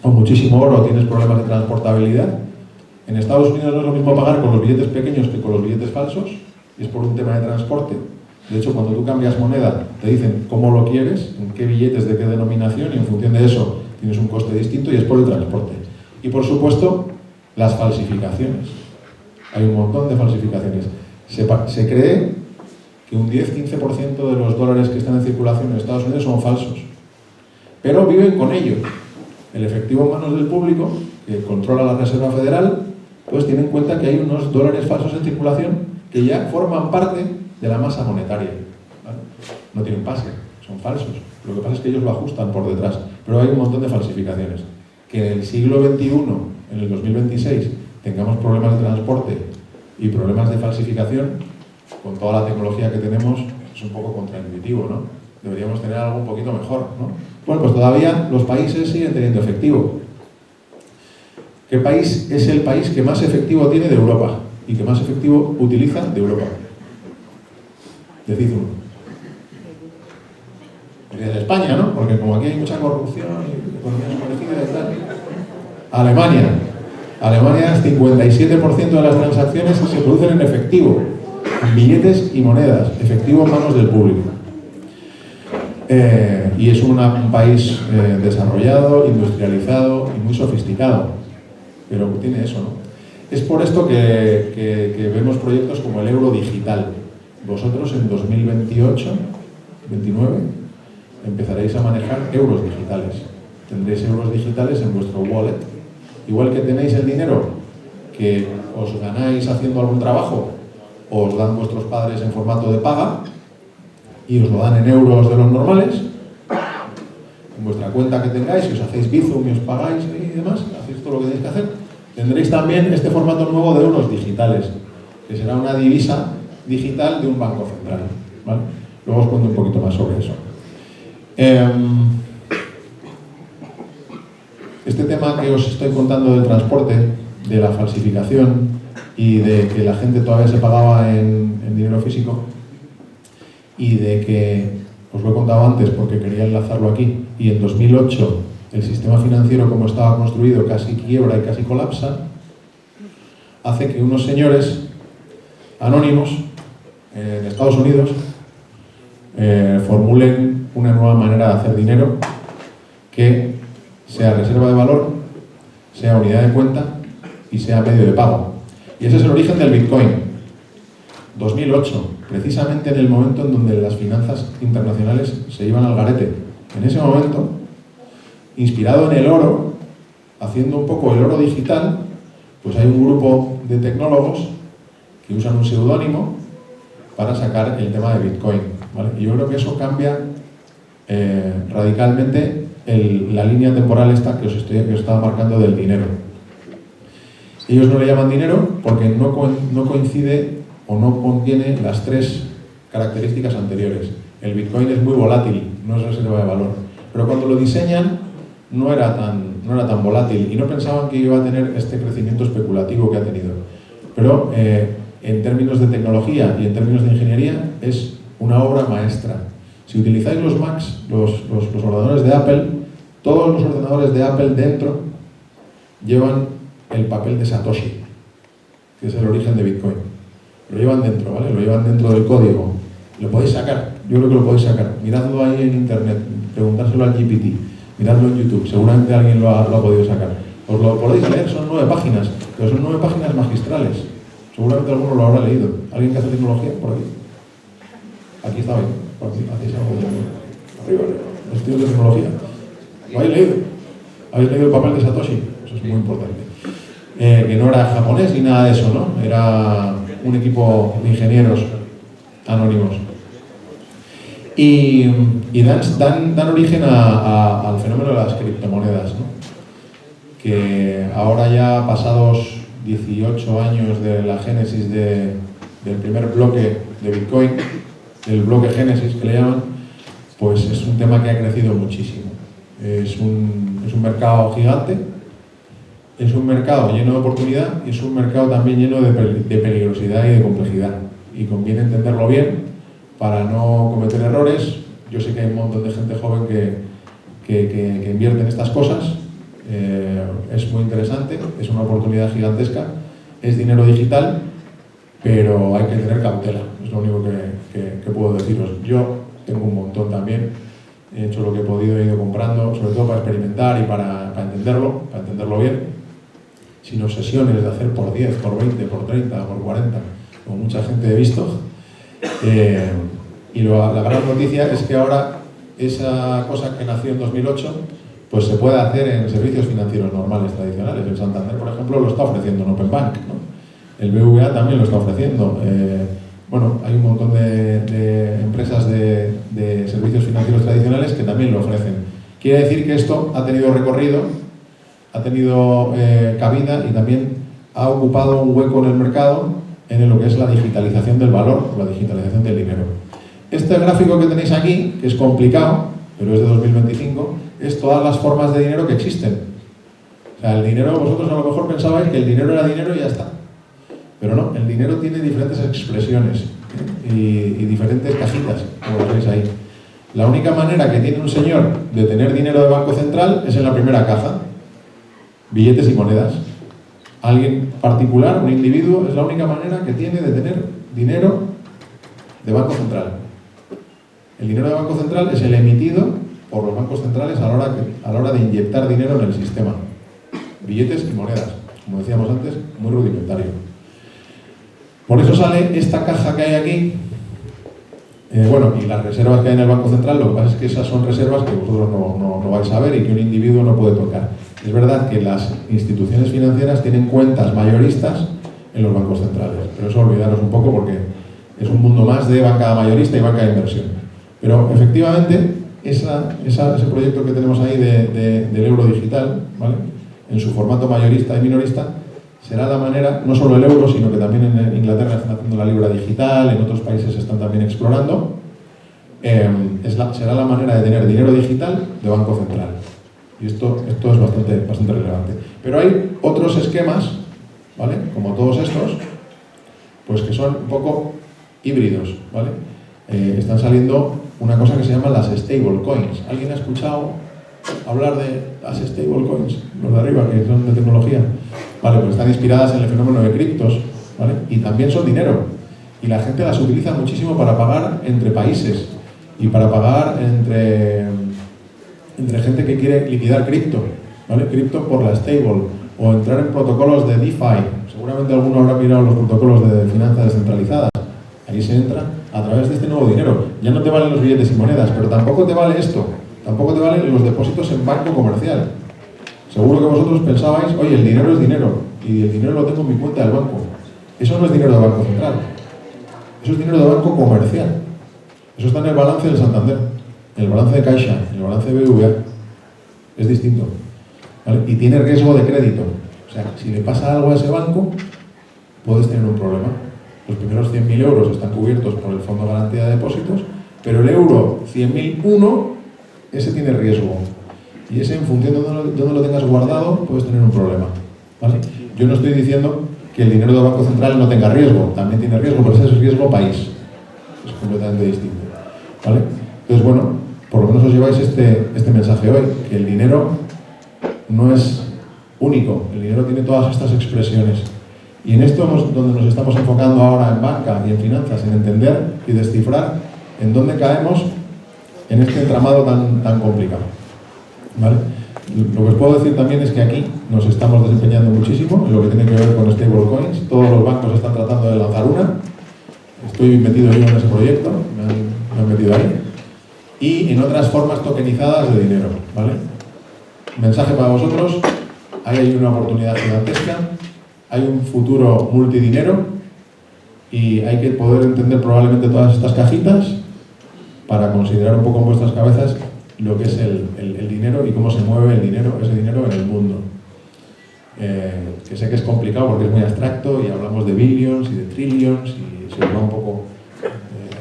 o muchísimo oro, tienes problemas de transportabilidad. En Estados Unidos no es lo mismo pagar con los billetes pequeños que con los billetes falsos, y es por un tema de transporte. De hecho, cuando tú cambias moneda, te dicen cómo lo quieres, en qué billetes, de qué denominación, y en función de eso tienes un coste distinto, y es por el transporte. Y por supuesto, las falsificaciones. Hay un montón de falsificaciones. Se cree que un 10-15% de los dólares que están en circulación en Estados Unidos son falsos. Pero viven con ellos. El efectivo en manos del público, que controla la Reserva Federal, pues tiene en cuenta que hay unos dólares falsos en circulación que ya forman parte de la masa monetaria. ¿Vale? No tienen pase, son falsos. Lo que pasa es que ellos lo ajustan por detrás. Pero hay un montón de falsificaciones. Que en el siglo XXI, en el 2026, tengamos problemas de transporte y problemas de falsificación, con toda la tecnología que tenemos, es un poco contraintuitivo, ¿no? Deberíamos tener algo un poquito mejor, ¿no? Bueno, pues todavía los países siguen teniendo efectivo. ¿Qué país es el país que más efectivo tiene de Europa y que más efectivo utiliza de Europa? Decid uno. Sería de España, ¿no? Porque como aquí hay mucha corrupción y economía parecida y tal. Alemania. Alemania, 57% de las transacciones se producen en efectivo, en billetes y monedas, efectivo en manos del público. Y es un país desarrollado, industrializado y muy sofisticado, pero tiene eso, ¿no? Es por esto que vemos proyectos como el euro digital. Vosotros en 2028, 29, empezaréis a manejar euros digitales. Tendréis euros digitales en vuestro wallet. Igual que tenéis el dinero que os ganáis haciendo algún trabajo, o os dan vuestros padres en formato de paga, y os lo dan en euros de los normales, en vuestra cuenta que tengáis, si os hacéis Bizum y os pagáis y demás, hacéis todo lo que tenéis que hacer, tendréis también este formato nuevo de euros digitales, que será una divisa digital de un banco central. ¿Vale? Luego os cuento un poquito más sobre eso. Este tema que os estoy contando del transporte, de la falsificación y de que la gente todavía se pagaba en dinero físico, y de que, os lo he contado antes porque quería enlazarlo aquí, y en 2008 el sistema financiero como estaba construido casi quiebra y casi colapsa, hace que unos señores anónimos en Estados Unidos formulen una nueva manera de hacer dinero que sea reserva de valor, sea unidad de cuenta y sea medio de pago. Y ese es el origen del Bitcoin. 2008, precisamente en el momento en donde las finanzas internacionales se iban al garete. En ese momento, inspirado en el oro, haciendo un poco el oro digital, pues hay un grupo de tecnólogos que usan un seudónimo para sacar el tema de Bitcoin, ¿vale? Y yo creo que eso cambia radicalmente la línea temporal esta que os estaba marcando del dinero. Ellos no le llaman dinero porque no coincide o no contiene las tres características anteriores. El Bitcoin es muy volátil, no es reserva de valor. Pero cuando lo diseñan no era tan volátil y no pensaban que iba a tener este crecimiento especulativo que ha tenido. pero en términos de tecnología y en términos de ingeniería es una obra maestra. Si utilizáis los Macs, los ordenadores de Apple, todos los ordenadores de Apple dentro llevan el papel de Satoshi, que es el origen de Bitcoin. Lo llevan dentro, ¿vale? Lo llevan dentro del código. Lo podéis sacar, yo creo que lo podéis sacar. Miradlo ahí en internet, preguntárselo al GPT, miradlo en YouTube, seguramente alguien lo ha podido sacar. Os lo podéis leer, son 9 páginas, pero son 9 páginas magistrales. Seguramente alguno lo habrá leído. ¿Alguien que hace tecnología? Por aquí. Aquí está bien, por aquí, hacéis algo de arriba, estudios de tecnología. ¿Lo habéis leído? ¿Habéis leído el papel de Satoshi? Eso es muy importante. Que no era japonés ni nada de eso, ¿no? Era un equipo de ingenieros anónimos. Y dan origen al fenómeno de las criptomonedas, ¿no? Que ahora ya pasados 18 años de la génesis del primer bloque de Bitcoin, el bloque Génesis que le llaman, pues es un tema que ha crecido muchísimo. Es un mercado gigante, es un mercado lleno de oportunidad y es un mercado también lleno de peligrosidad y de complejidad. Y conviene entenderlo bien para no cometer errores. Yo sé que hay un montón de gente joven que invierte en estas cosas. Es muy interesante, es una oportunidad gigantesca, es dinero digital, pero hay que tener cautela, es lo único que puedo deciros. Yo tengo un montón también, he hecho lo que he podido, he ido comprando, sobre todo para experimentar y para entenderlo bien, sin obsesiones de hacer por 10, por 20, por 30, por 40, como mucha gente he visto. Y la gran noticia es que ahora esa cosa que nació en 2008 pues se puede hacer en servicios financieros normales, tradicionales. El Santander, por ejemplo, lo está ofreciendo en Open Bank, ¿no? El BBVA también lo está ofreciendo. Bueno, hay un montón de empresas de servicios financieros tradicionales que también lo ofrecen. Quiere decir que esto ha tenido recorrido, ha tenido cabida y también ha ocupado un hueco en el mercado en lo que es la digitalización del valor, la digitalización del dinero. Este gráfico que tenéis aquí, que es complicado, pero es de 2025, es todas las formas de dinero que existen. O sea, el dinero, vosotros a lo mejor pensabais que el dinero era dinero y ya está. Pero no, el dinero tiene diferentes expresiones y diferentes cajitas, como lo veis ahí. La única manera que tiene un señor de tener dinero de Banco Central es en la primera caja. Billetes y monedas. Alguien particular, un individuo, es la única manera que tiene de tener dinero de Banco Central. El dinero de Banco Central es el emitido por los bancos centrales a la hora de inyectar dinero en el sistema. Billetes y monedas, como decíamos antes, muy rudimentario. Por eso sale esta caja que hay aquí, bueno, y las reservas que hay en el Banco Central. Lo que pasa es que esas son reservas que vosotros no vais a ver y que un individuo no puede tocar. Es verdad que las instituciones financieras tienen cuentas mayoristas en los bancos centrales, pero eso olvidaros un poco porque es un mundo más de banca mayorista y banca de inversión. Pero efectivamente, ese proyecto que tenemos ahí del euro digital, ¿vale?, en su formato mayorista y minorista, será la manera, no solo el euro, sino que también en Inglaterra están haciendo la libra digital, en otros países están también explorando, será la manera de tener dinero digital de Banco Central. Y esto es bastante relevante. Pero hay otros esquemas, ¿vale?, como todos estos, pues que son un poco híbridos, ¿vale? Están saliendo una cosa que se llama las stablecoins. ¿Alguien ha escuchado hablar de las stablecoins? Los de arriba, que son de tecnología. Vale, pues están inspiradas en el fenómeno de criptos, ¿vale? Y también son dinero. Y la gente las utiliza muchísimo para pagar entre países y para pagar entre gente que quiere liquidar cripto, ¿vale? Cripto por la stable, o entrar en protocolos de DeFi. Seguramente alguno habrá mirado los protocolos de finanzas descentralizadas. Ahí se entra a través de este nuevo dinero. Ya no te valen los billetes y monedas, pero tampoco te vale esto. Tampoco te valen los depósitos en banco comercial. Seguro que vosotros pensabais, oye, el dinero es dinero y el dinero lo tengo en mi cuenta del banco. Eso no es dinero de Banco Central. Eso es dinero de banco comercial. Eso está en el balance del Santander, en el balance de Caixa, en el balance de BBVA. Es distinto, ¿vale? Y tiene riesgo de crédito. O sea, si le pasa algo a ese banco, puedes tener un problema. Los primeros 100.000 euros están cubiertos por el Fondo de Garantía de Depósitos, pero el euro 100.001, ese tiene riesgo. Y ese, en función de dónde lo tengas guardado, puedes tener un problema, ¿vale? Yo no estoy diciendo que el dinero del Banco Central no tenga riesgo, también tiene riesgo, pero ese es riesgo país, es completamente distinto, ¿vale? Entonces, bueno, por lo menos os lleváis este mensaje hoy, que el dinero no es único, el dinero tiene todas estas expresiones. Y en esto es donde nos estamos enfocando ahora en banca y en finanzas, en entender y descifrar en dónde caemos en este entramado tan complicado, ¿vale? Lo que os puedo decir también es que aquí nos estamos desempeñando muchísimo en lo que tiene que ver con stablecoins. Todos los bancos están tratando de lanzar una. Estoy metido yo en ese proyecto, me han metido ahí. Y en otras formas tokenizadas de dinero, ¿vale? Mensaje para vosotros: ahí hay una oportunidad gigantesca, hay un futuro multidinero y hay que poder entender probablemente todas estas cajitas para considerar un poco en vuestras cabezas lo que es el dinero y cómo se mueve el dinero, ese dinero en el mundo. Que sé que es complicado porque es muy abstracto y hablamos de billions y de trillions y se nos va un poco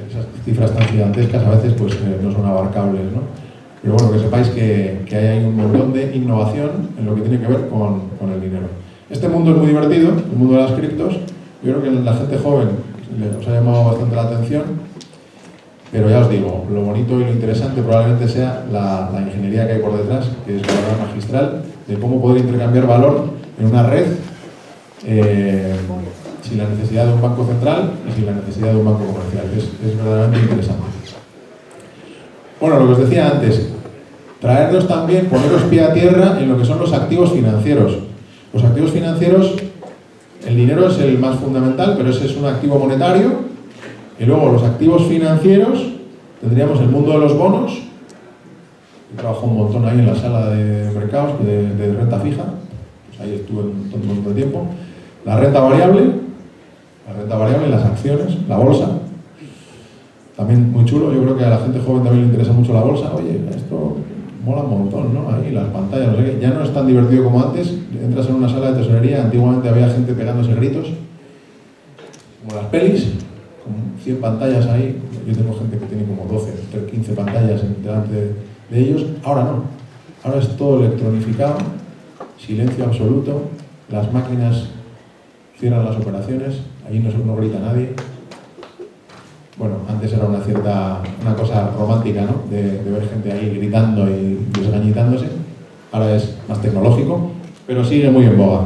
esas cifras tan gigantescas a veces pues no son abarcables, ¿no? Pero bueno, que sepáis que hay un montón de innovación en lo que tiene que ver con el dinero. Este mundo es muy divertido, el mundo de las criptos. Yo creo que la gente joven os ha llamado bastante la atención. Pero ya os digo, lo bonito y lo interesante probablemente sea la ingeniería que hay por detrás, que es la verdad magistral, de cómo poder intercambiar valor en una red sin la necesidad de un banco central y sin la necesidad de un banco comercial. Es verdaderamente interesante. Bueno, lo que os decía antes, traernos también, poneros pie a tierra en lo que son los activos financieros. Los activos financieros, el dinero es el más fundamental, pero ese es un activo monetario. Y luego los activos financieros, tendríamos el mundo de los bonos. Yo trabajo un montón ahí en la sala de mercados de renta fija, pues ahí estuve un montón de tiempo. La renta variable, las acciones, la bolsa. También muy chulo, yo creo que a la gente joven también le interesa mucho la bolsa. Oye, esto mola un montón, ¿no? Ahí las pantallas, no sé qué. Ya no es tan divertido como antes. Entras en una sala de tesorería, antiguamente había gente pegándose gritos, como las pelis. 100 pantallas ahí, yo tengo gente que tiene como 12, 15 pantallas delante de ellos. Ahora no, ahora es todo electronificado, silencio absoluto, las máquinas cierran las operaciones, allí no grita nadie. Bueno, antes era una cosa romántica, ¿no? De ver gente ahí gritando y desgañitándose. Ahora es más tecnológico, pero sigue muy en boga.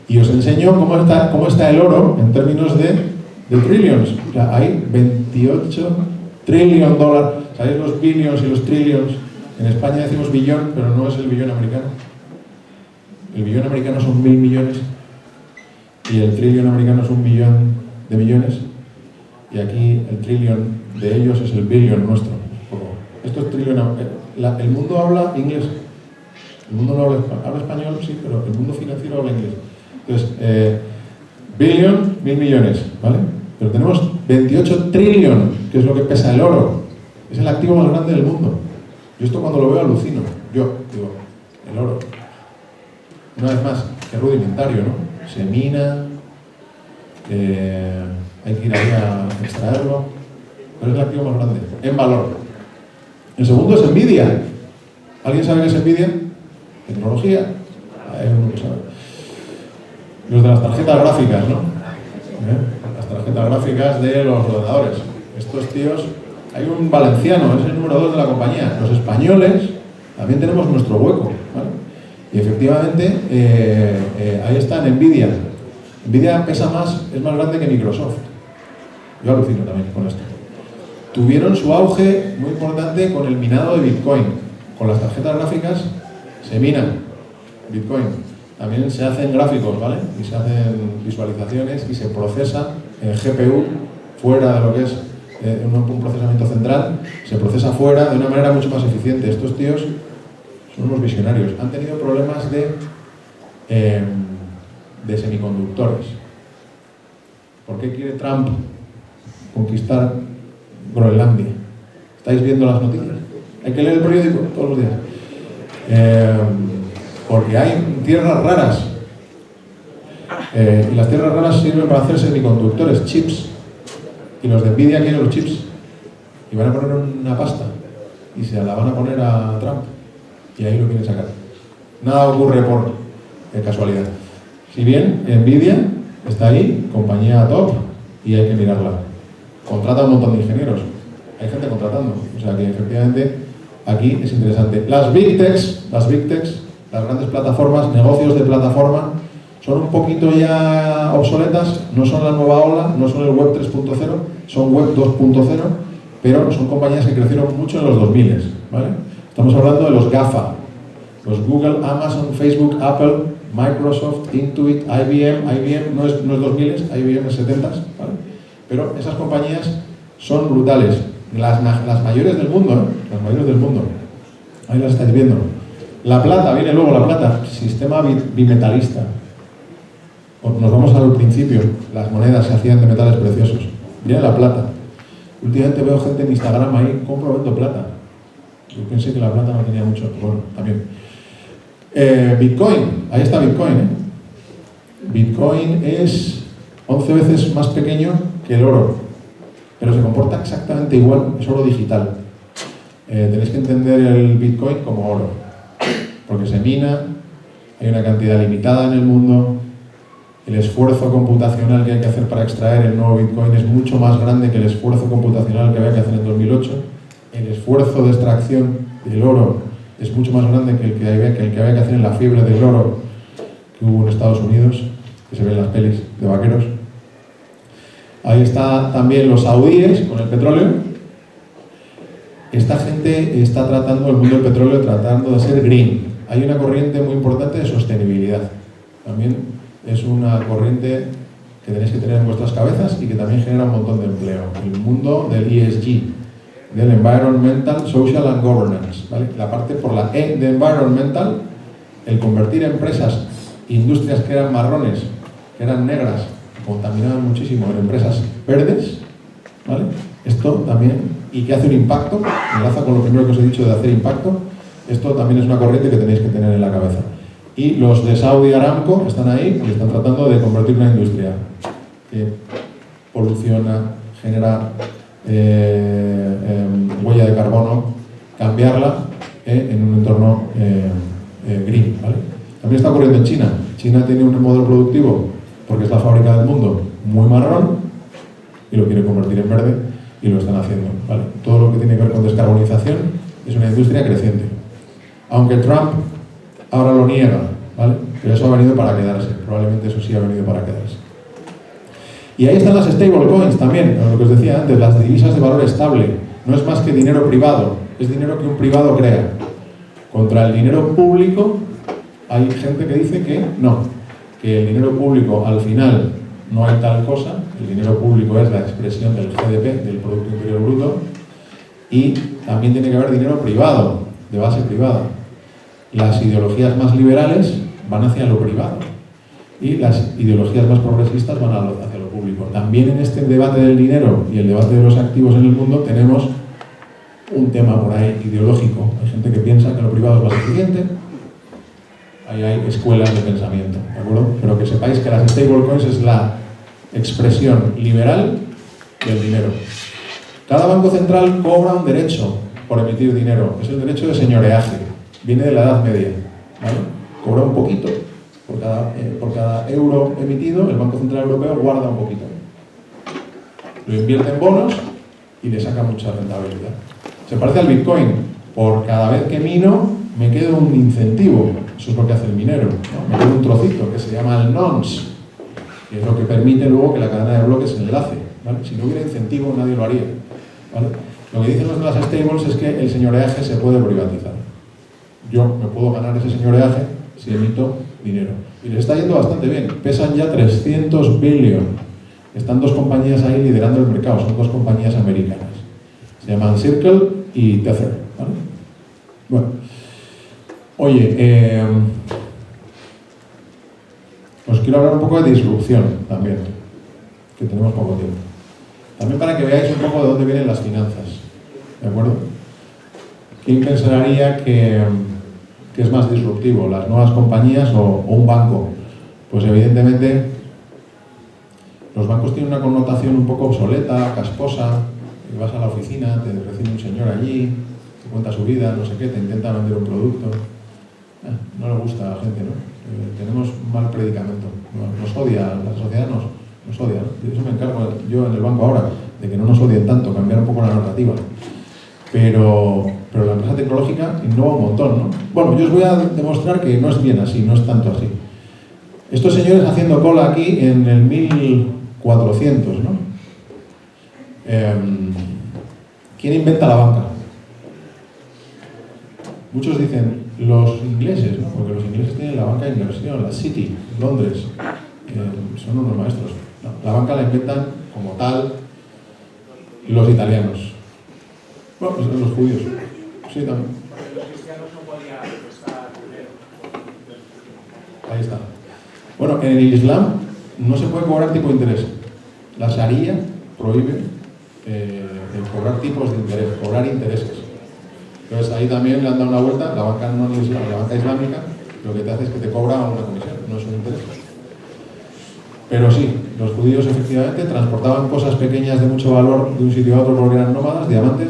Y os enseño cómo está el oro en términos de trillions. O sea, hay 28 trillion dólares. ¿Sabéis los billions y los trillions? En España decimos billón, pero no es el billón americano. El billón americano son 1.000 millones y el trillion americano es 1 billón de millones. Y aquí el trillion de ellos es el billion nuestro. Esto es trillion. El mundo habla inglés. El mundo no habla español, sí, pero el mundo financiero habla inglés. Entonces, billion, 1.000 millones, ¿vale? Pero tenemos 28 trillion, que es lo que pesa el oro. Es el activo más grande del mundo. Yo esto cuando lo veo alucino. Yo digo, el oro. Una vez más, que rudimentario, ¿no? Se mina, hay que ir ahí a extraerlo, pero es el activo más grande, en valor. El segundo es Nvidia. ¿Alguien sabe qué es Nvidia? Tecnología. Hay uno que sabe. Los de las tarjetas gráficas, ¿no? Las tarjetas gráficas de los ordenadores. Estos tíos, hay un valenciano, es el número 2 de la compañía. Los españoles también tenemos nuestro hueco, ¿vale? Y efectivamente, ahí está en Nvidia. Nvidia pesa más, es más grande que Microsoft. Yo alucino también con esto. Tuvieron su auge muy importante con el minado de Bitcoin. Con las tarjetas gráficas se minan Bitcoin. También se hacen gráficos, ¿vale? Y se hacen visualizaciones y se procesa en GPU fuera de lo que es un procesamiento central. Se procesa fuera de una manera mucho más eficiente. Estos tíos son unos visionarios. Han tenido problemas de semiconductores. ¿Por qué quiere Trump conquistar Groenlandia? ¿Estáis viendo las noticias? Hay que leer el periódico todos los días. Porque hay tierras raras. Y las tierras raras sirven para hacer semiconductores, chips. Y los de Nvidia quieren los chips. Y van a poner una pasta. Y se la van a poner a Trump. Y ahí lo quieren sacar. Nada ocurre por casualidad. Si bien Nvidia está ahí, compañía top, y hay que mirarla. Contrata un montón de ingenieros. Hay gente contratando. O sea que efectivamente aquí es interesante. Las Big Techs, las grandes plataformas, negocios de plataforma, son un poquito ya obsoletas, no son la nueva ola, no son el Web 3.0, son Web 2.0, pero son compañías que crecieron mucho en los 2000, ¿vale? Estamos hablando de los GAFA, los Google, Amazon, Facebook, Apple, Microsoft, Intuit, IBM no es 2000, IBM es 70, ¿vale? Pero esas compañías son brutales, las mayores del mundo, ¿eh? Las mayores del mundo, ahí las estáis viendo. La plata, viene luego la plata, sistema bimetalista. Nos vamos al principio, las monedas se hacían de metales preciosos. Viene la plata. Últimamente veo gente en Instagram ahí, compro, vendo plata. Yo pensé que la plata no tenía mucho, bueno, también. Bitcoin, ahí está Bitcoin, ¿eh? Bitcoin es 11 veces más pequeño que el oro, pero se comporta exactamente igual, es oro digital. Tenéis que entender el Bitcoin como oro, porque se mina, hay una cantidad limitada en el mundo, el esfuerzo computacional que hay que hacer para extraer el nuevo Bitcoin es mucho más grande que el esfuerzo computacional que había que hacer en 2008, el esfuerzo de extracción del oro es mucho más grande que el que había que hacer en la fiebre del oro que hubo en Estados Unidos, que se ven en las pelis de vaqueros. Ahí está también los saudíes con el petróleo. Esta gente está tratando el mundo del petróleo tratando de ser green. Hay una corriente muy importante de sostenibilidad. También es una corriente que tenéis que tener en vuestras cabezas y que también genera un montón de empleo. El mundo del ESG, del Environmental, Social and Governance, ¿vale? La parte por la E de Environmental, el convertir empresas, industrias que eran marrones, que eran negras, contaminaban muchísimo, en empresas verdes, ¿vale? Esto también, y que hace un impacto, enlaza con lo primero que os he dicho de hacer impacto, esto también es una corriente que tenéis que tener en la cabeza. Y los de Saudi Aramco están ahí y están tratando de convertir una industria que poluciona, genera huella de carbono, cambiarla en un entorno green, ¿vale? También está ocurriendo en China. China tiene un modelo productivo, porque es la fábrica del mundo, muy marrón, y lo quiere convertir en verde, y lo están haciendo, ¿vale? Todo lo que tiene que ver con descarbonización es una industria creciente. Aunque Trump ahora lo niega, ¿vale? Pero eso ha venido para quedarse, probablemente eso sí ha venido para quedarse. Y ahí están las stablecoins también, lo que os decía antes, las divisas de valor estable. No es más que dinero privado, es dinero que un privado crea. Contra el dinero público hay gente que dice que no, que el dinero público al final no hay tal cosa, el dinero público es la expresión del GDP, del Producto Interior Bruto, y también tiene que haber dinero privado, de base privada. Las ideologías más liberales van hacia lo privado y las ideologías más progresistas van hacia lo público. También en este debate del dinero y el debate de los activos en el mundo tenemos un tema por ahí ideológico. Hay gente que piensa que lo privado es más eficiente, ahí hay escuelas de pensamiento, ¿de acuerdo? Pero que sepáis que las stablecoins es la expresión liberal del dinero. Cada banco central cobra un derecho por emitir dinero, es el derecho de señoreaje, viene de la Edad Media, ¿vale? Cobra un poquito, por cada euro emitido, el Banco Central Europeo guarda un poquito. Lo invierte en bonos y le saca mucha rentabilidad. Se parece al Bitcoin, por cada vez que mino me queda un incentivo, eso es lo que hace el minero, ¿no? Me queda un trocito que se llama el nonce, que es lo que permite luego que la cadena de bloques se enlace, ¿vale? Si no hubiera incentivo nadie lo haría, ¿vale? Lo que dicen los de las stables es que el señoreaje se puede privatizar. Yo me puedo ganar ese señoreaje si emito dinero. Y les está yendo bastante bien, pesan ya 300 billion. Están dos compañías ahí liderando el mercado, son dos compañías americanas. Se llaman Circle y Tether, ¿vale? Bueno, oye, os quiero hablar un poco de disrupción también, que tenemos poco tiempo. También para que veáis un poco de dónde vienen las finanzas, ¿de acuerdo? ¿Quién pensaría que es más disruptivo, las nuevas compañías o un banco? Pues evidentemente los bancos tienen una connotación un poco obsoleta, casposa, que vas a la oficina, te recibe un señor allí, te cuenta su vida, no sé qué, te intenta vender un producto. No le gusta a la gente, ¿no? Tenemos mal predicamento. Nos odia, la sociedad nos odia, ¿no? De eso me encargo yo en el banco ahora, de que no nos odien tanto, cambiar un poco la narrativa. Pero la empresa tecnológica innova un montón, ¿no? Bueno, yo os voy a demostrar que no es bien así, no es tanto así. Estos señores haciendo cola aquí en el 1400, ¿no? ¿Quién inventa la banca? Muchos dicen los ingleses, ¿no? Porque los ingleses tienen la banca de inversión, la City, Londres, son unos maestros. No, la banca la inventan como tal los italianos. Bueno, pues los judíos. Sí, también. Los cristianos no podían prestar dinero. Ahí está. Bueno, en el Islam no se puede cobrar tipo de interés. La Sharia prohíbe el cobrar tipos de interés, cobrar intereses. Entonces ahí también le han dado una vuelta. La banca no es la banca islámica, lo que te hace es que te cobra una comisión, no es un interés. Pero sí, los judíos efectivamente transportaban cosas pequeñas de mucho valor de un sitio a otro porque eran nómadas, diamantes,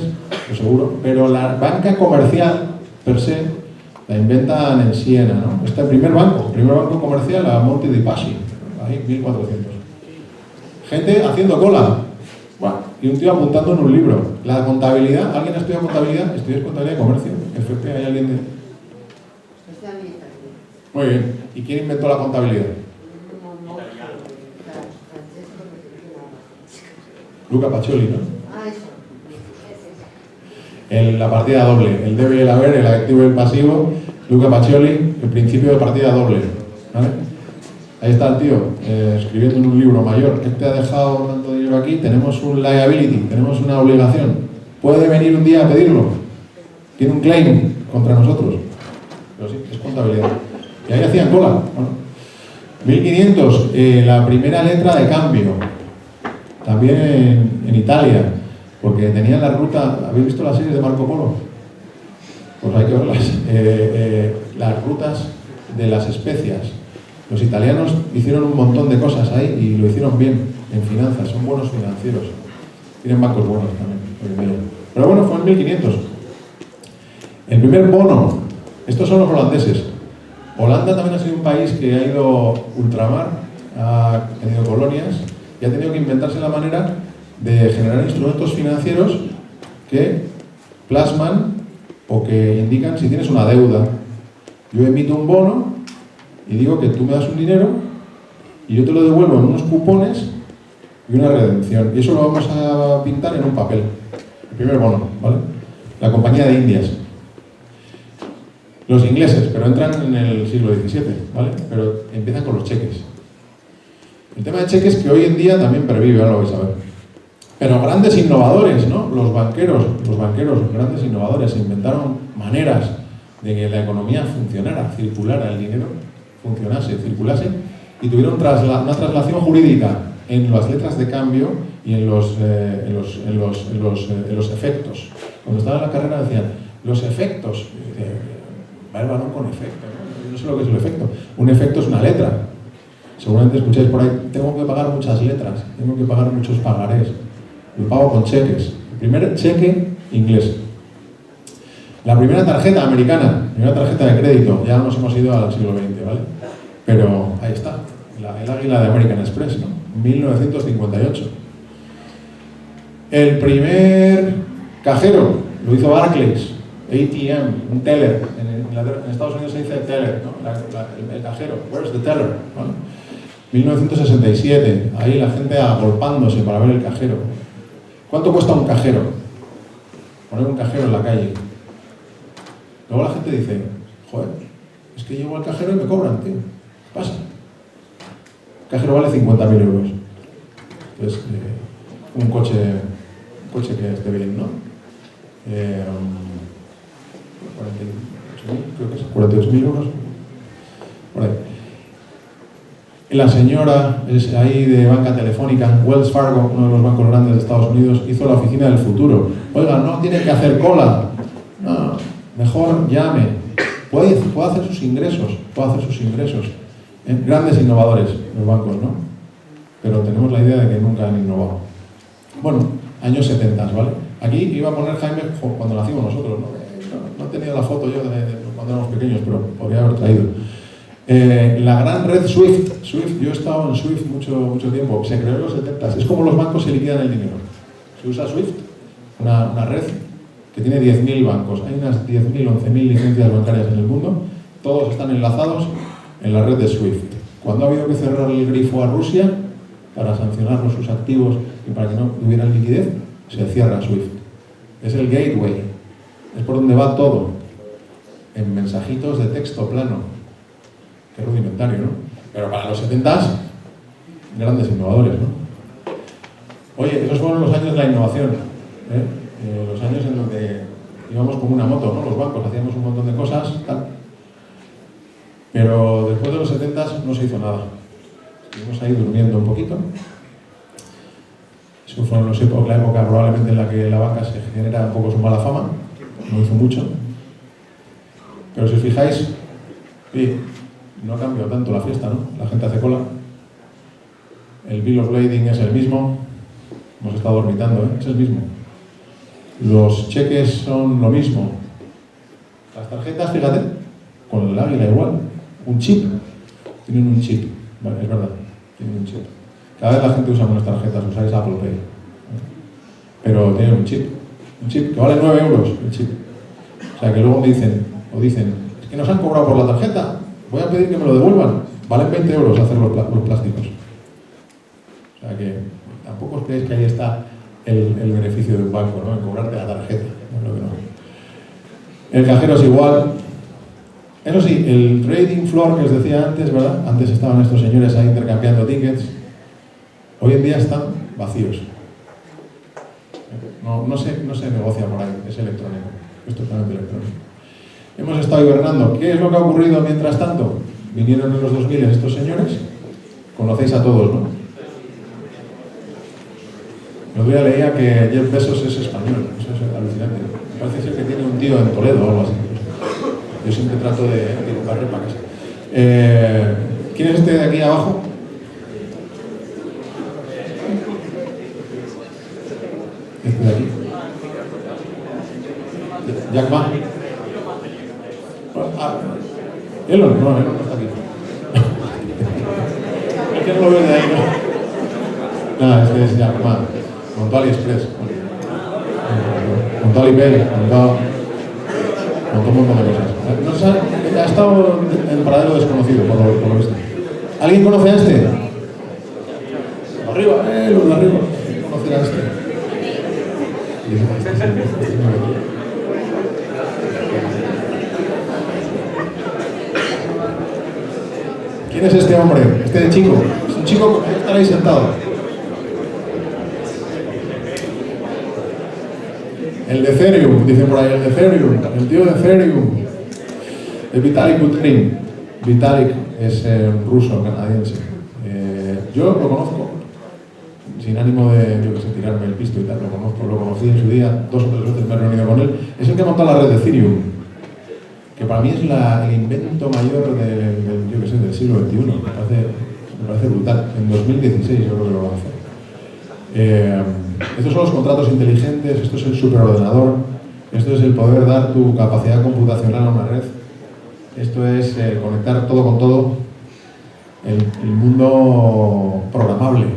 lo seguro. Pero la banca comercial, per se, la inventan en Siena, ¿no? Este el primer banco comercial a Monte dei Paschi, ahí 1400. Gente haciendo cola. Bueno, y un tío apuntando en un libro. La contabilidad, ¿alguien estudia contabilidad? Estudias contabilidad de comercio. FP, ¿hay alguien de...? Muy bien. ¿Y quién inventó la contabilidad? Luca Pacioli, ¿no? La partida doble, el debe y el haber, el activo y el pasivo. Luca Pacioli, el principio de partida doble, ¿vale? Ahí está el tío, escribiendo en un libro mayor. Este ha dejado tanto dinero aquí, tenemos un liability, tenemos una obligación. Puede venir un día a pedirlo. Tiene un claim contra nosotros. Pero sí, es contabilidad. Y ahí hacían cola. Bueno, 1500, la primera letra de cambio. También en Italia, porque tenían la ruta. ¿Habéis visto las series de Marco Polo? Pues hay que verlas. Las rutas de las especias. Los italianos hicieron un montón de cosas ahí y lo hicieron bien en finanzas, son buenos financieros. Tienen bancos buenos también hoy en día. Pero bueno, fue en 1500. El primer bono, estos son los holandeses. Holanda también ha sido un país que ha ido ultramar, ha tenido colonias y ha tenido que inventarse la manera de generar instrumentos financieros que plasman o que indican si tienes una deuda. Yo emito un bono y digo que tú me das un dinero y yo te lo devuelvo en unos cupones y una redención. Y eso lo vamos a pintar en un papel. El primer bono, ¿vale? La Compañía de Indias. Los ingleses, pero entran en el siglo XVII, ¿vale? Pero empiezan con los cheques. El tema de cheques que hoy en día también pervive, ahora lo vais a ver. Pero grandes innovadores, ¿no? Los banqueros, grandes innovadores, inventaron maneras de que la economía funcionara, circulara, el dinero funcionase, circulase, y tuvieron una traslación jurídica en las letras de cambio y en los efectos. Cuando estaba en la carrera decían, los efectos, va el balón con efecto, ¿no? Yo no sé lo que es el efecto. Un efecto es una letra. Seguramente escucháis por ahí, tengo que pagar muchas letras, tengo que pagar muchos pagarés. Lo pago con cheques. El primer cheque inglés. La primera tarjeta americana, primera tarjeta de crédito, ya nos hemos ido al siglo XX, ¿vale? Pero ahí está, el águila de American Express, ¿no? 1958. El primer cajero lo hizo Barclays, ATM, un teller. En Estados Unidos se dice teller, ¿no? El cajero, where's the teller? ¿Vale? 1967, ahí la gente agolpándose para ver el cajero. ¿Cuánto cuesta un cajero? Poner un cajero en la calle. Luego la gente dice, joder, es que llego al cajero y me cobran, tío. ¿Qué pasa? El cajero vale 50.000 euros. Entonces, un coche que esté bien, ¿no? 48.000, creo que es 48.000 euros. Por ahí. La señora es ahí de banca telefónica, Wells Fargo, uno de los bancos grandes de Estados Unidos, hizo la oficina del futuro. Oiga, no tiene que hacer cola. No, mejor llame. Puede hacer sus ingresos. Grandes innovadores los bancos, ¿no? Pero tenemos la idea de que nunca han innovado. Bueno, años 70, ¿vale? Aquí iba a poner Jaime cuando nacimos nosotros, ¿no? No he tenido la foto yo de cuando éramos pequeños, pero podría haber traído. La gran red Swift. Yo he estado en Swift mucho tiempo. Se creó en los 70. Es como los bancos se liquidan el dinero. Se usa Swift, una red que tiene 10.000 bancos. Hay unas 10.000, 11.000 licencias bancarias en el mundo. Todos están enlazados en la red de Swift. Cuando ha habido que cerrar el grifo a Rusia para sancionar sus activos y para que no hubiera liquidez, se cierra Swift. Es el gateway. Es por donde va todo. En mensajitos de texto plano. Qué rudimentario, ¿no? Pero para los 70s, grandes innovadores, ¿no? Oye, esos fueron los años de la innovación, los años en donde íbamos como una moto, ¿no? Los bancos hacíamos un montón de cosas, tal. Pero después de los 70s no se hizo nada. Estuvimos ahí durmiendo un poquito. Eso fue la época probablemente en la que la banca se genera un poco su mala fama. No hizo mucho. Pero si os fijáis, sí, no ha cambiado tanto la fiesta, ¿no? La gente hace cola. El bill of lading es el mismo. Hemos estado orbitando, es el mismo. Los cheques son lo mismo. Las tarjetas, fíjate, con el águila igual. Un chip. Tienen un chip. Vale, es verdad. Tienen un chip. Cada vez la gente usa menos tarjetas, usáis Apple Pay. Pero tienen un chip. Un chip que vale 9 euros el chip. O sea que luego me dicen, es que nos han cobrado por la tarjeta. Voy a pedir que me lo devuelvan. Valen 20 euros hacer los plásticos. O sea que tampoco os creéis que ahí está el beneficio de un banco, ¿no? En cobrarte la tarjeta. No. El cajero es igual. Eso sí, el trading floor que os decía antes, ¿verdad? Antes estaban estos señores ahí intercambiando tickets. Hoy en día están vacíos. No se negocia por ahí, es electrónico. Es totalmente electrónico. Hemos estado hibernando. ¿Qué es lo que ha ocurrido mientras tanto? Vinieron en los 2000 estos señores. Conocéis a todos, ¿no? El otro día leía que Jeff Bezos es español. Eso es alucinante. Parece ser que tiene un tío en Toledo o algo así. Yo siempre trato de barrer para casa. ¿Quién es este de aquí abajo? Este de aquí. Jack Ma. Elon no está aquí. Es que no lo veo de ahí, ¿no? No, este es Jack Ma. Montó AliExpress. Montó Alipay. Montó un montón de cosas. Ha estado en paradero desconocido, por lo visto. ¿Alguien conoce a este? Arriba, los de arriba. ¿Quién conoce a este? ¿Quién es este hombre? Este chico. Es un chico que está ahí sentado. El de Ethereum, dicen por ahí, el de Ethereum, el tío de Ethereum. El Vitalik Buterin. Vitalik es ruso, canadiense. Yo lo conozco, sin ánimo de, tirarme el pisto y tal, lo conocí en su día, 2 o 3 veces me he reunido con él. Es el que montó la red de Ethereum, que para mí es el invento mayor del siglo XXI. Me parece brutal. En 2016 yo creo que lo lanzó. Estos son los contratos inteligentes, esto es el superordenador, esto es el poder dar tu capacidad computacional a una red, esto es conectar todo con todo, el mundo programable,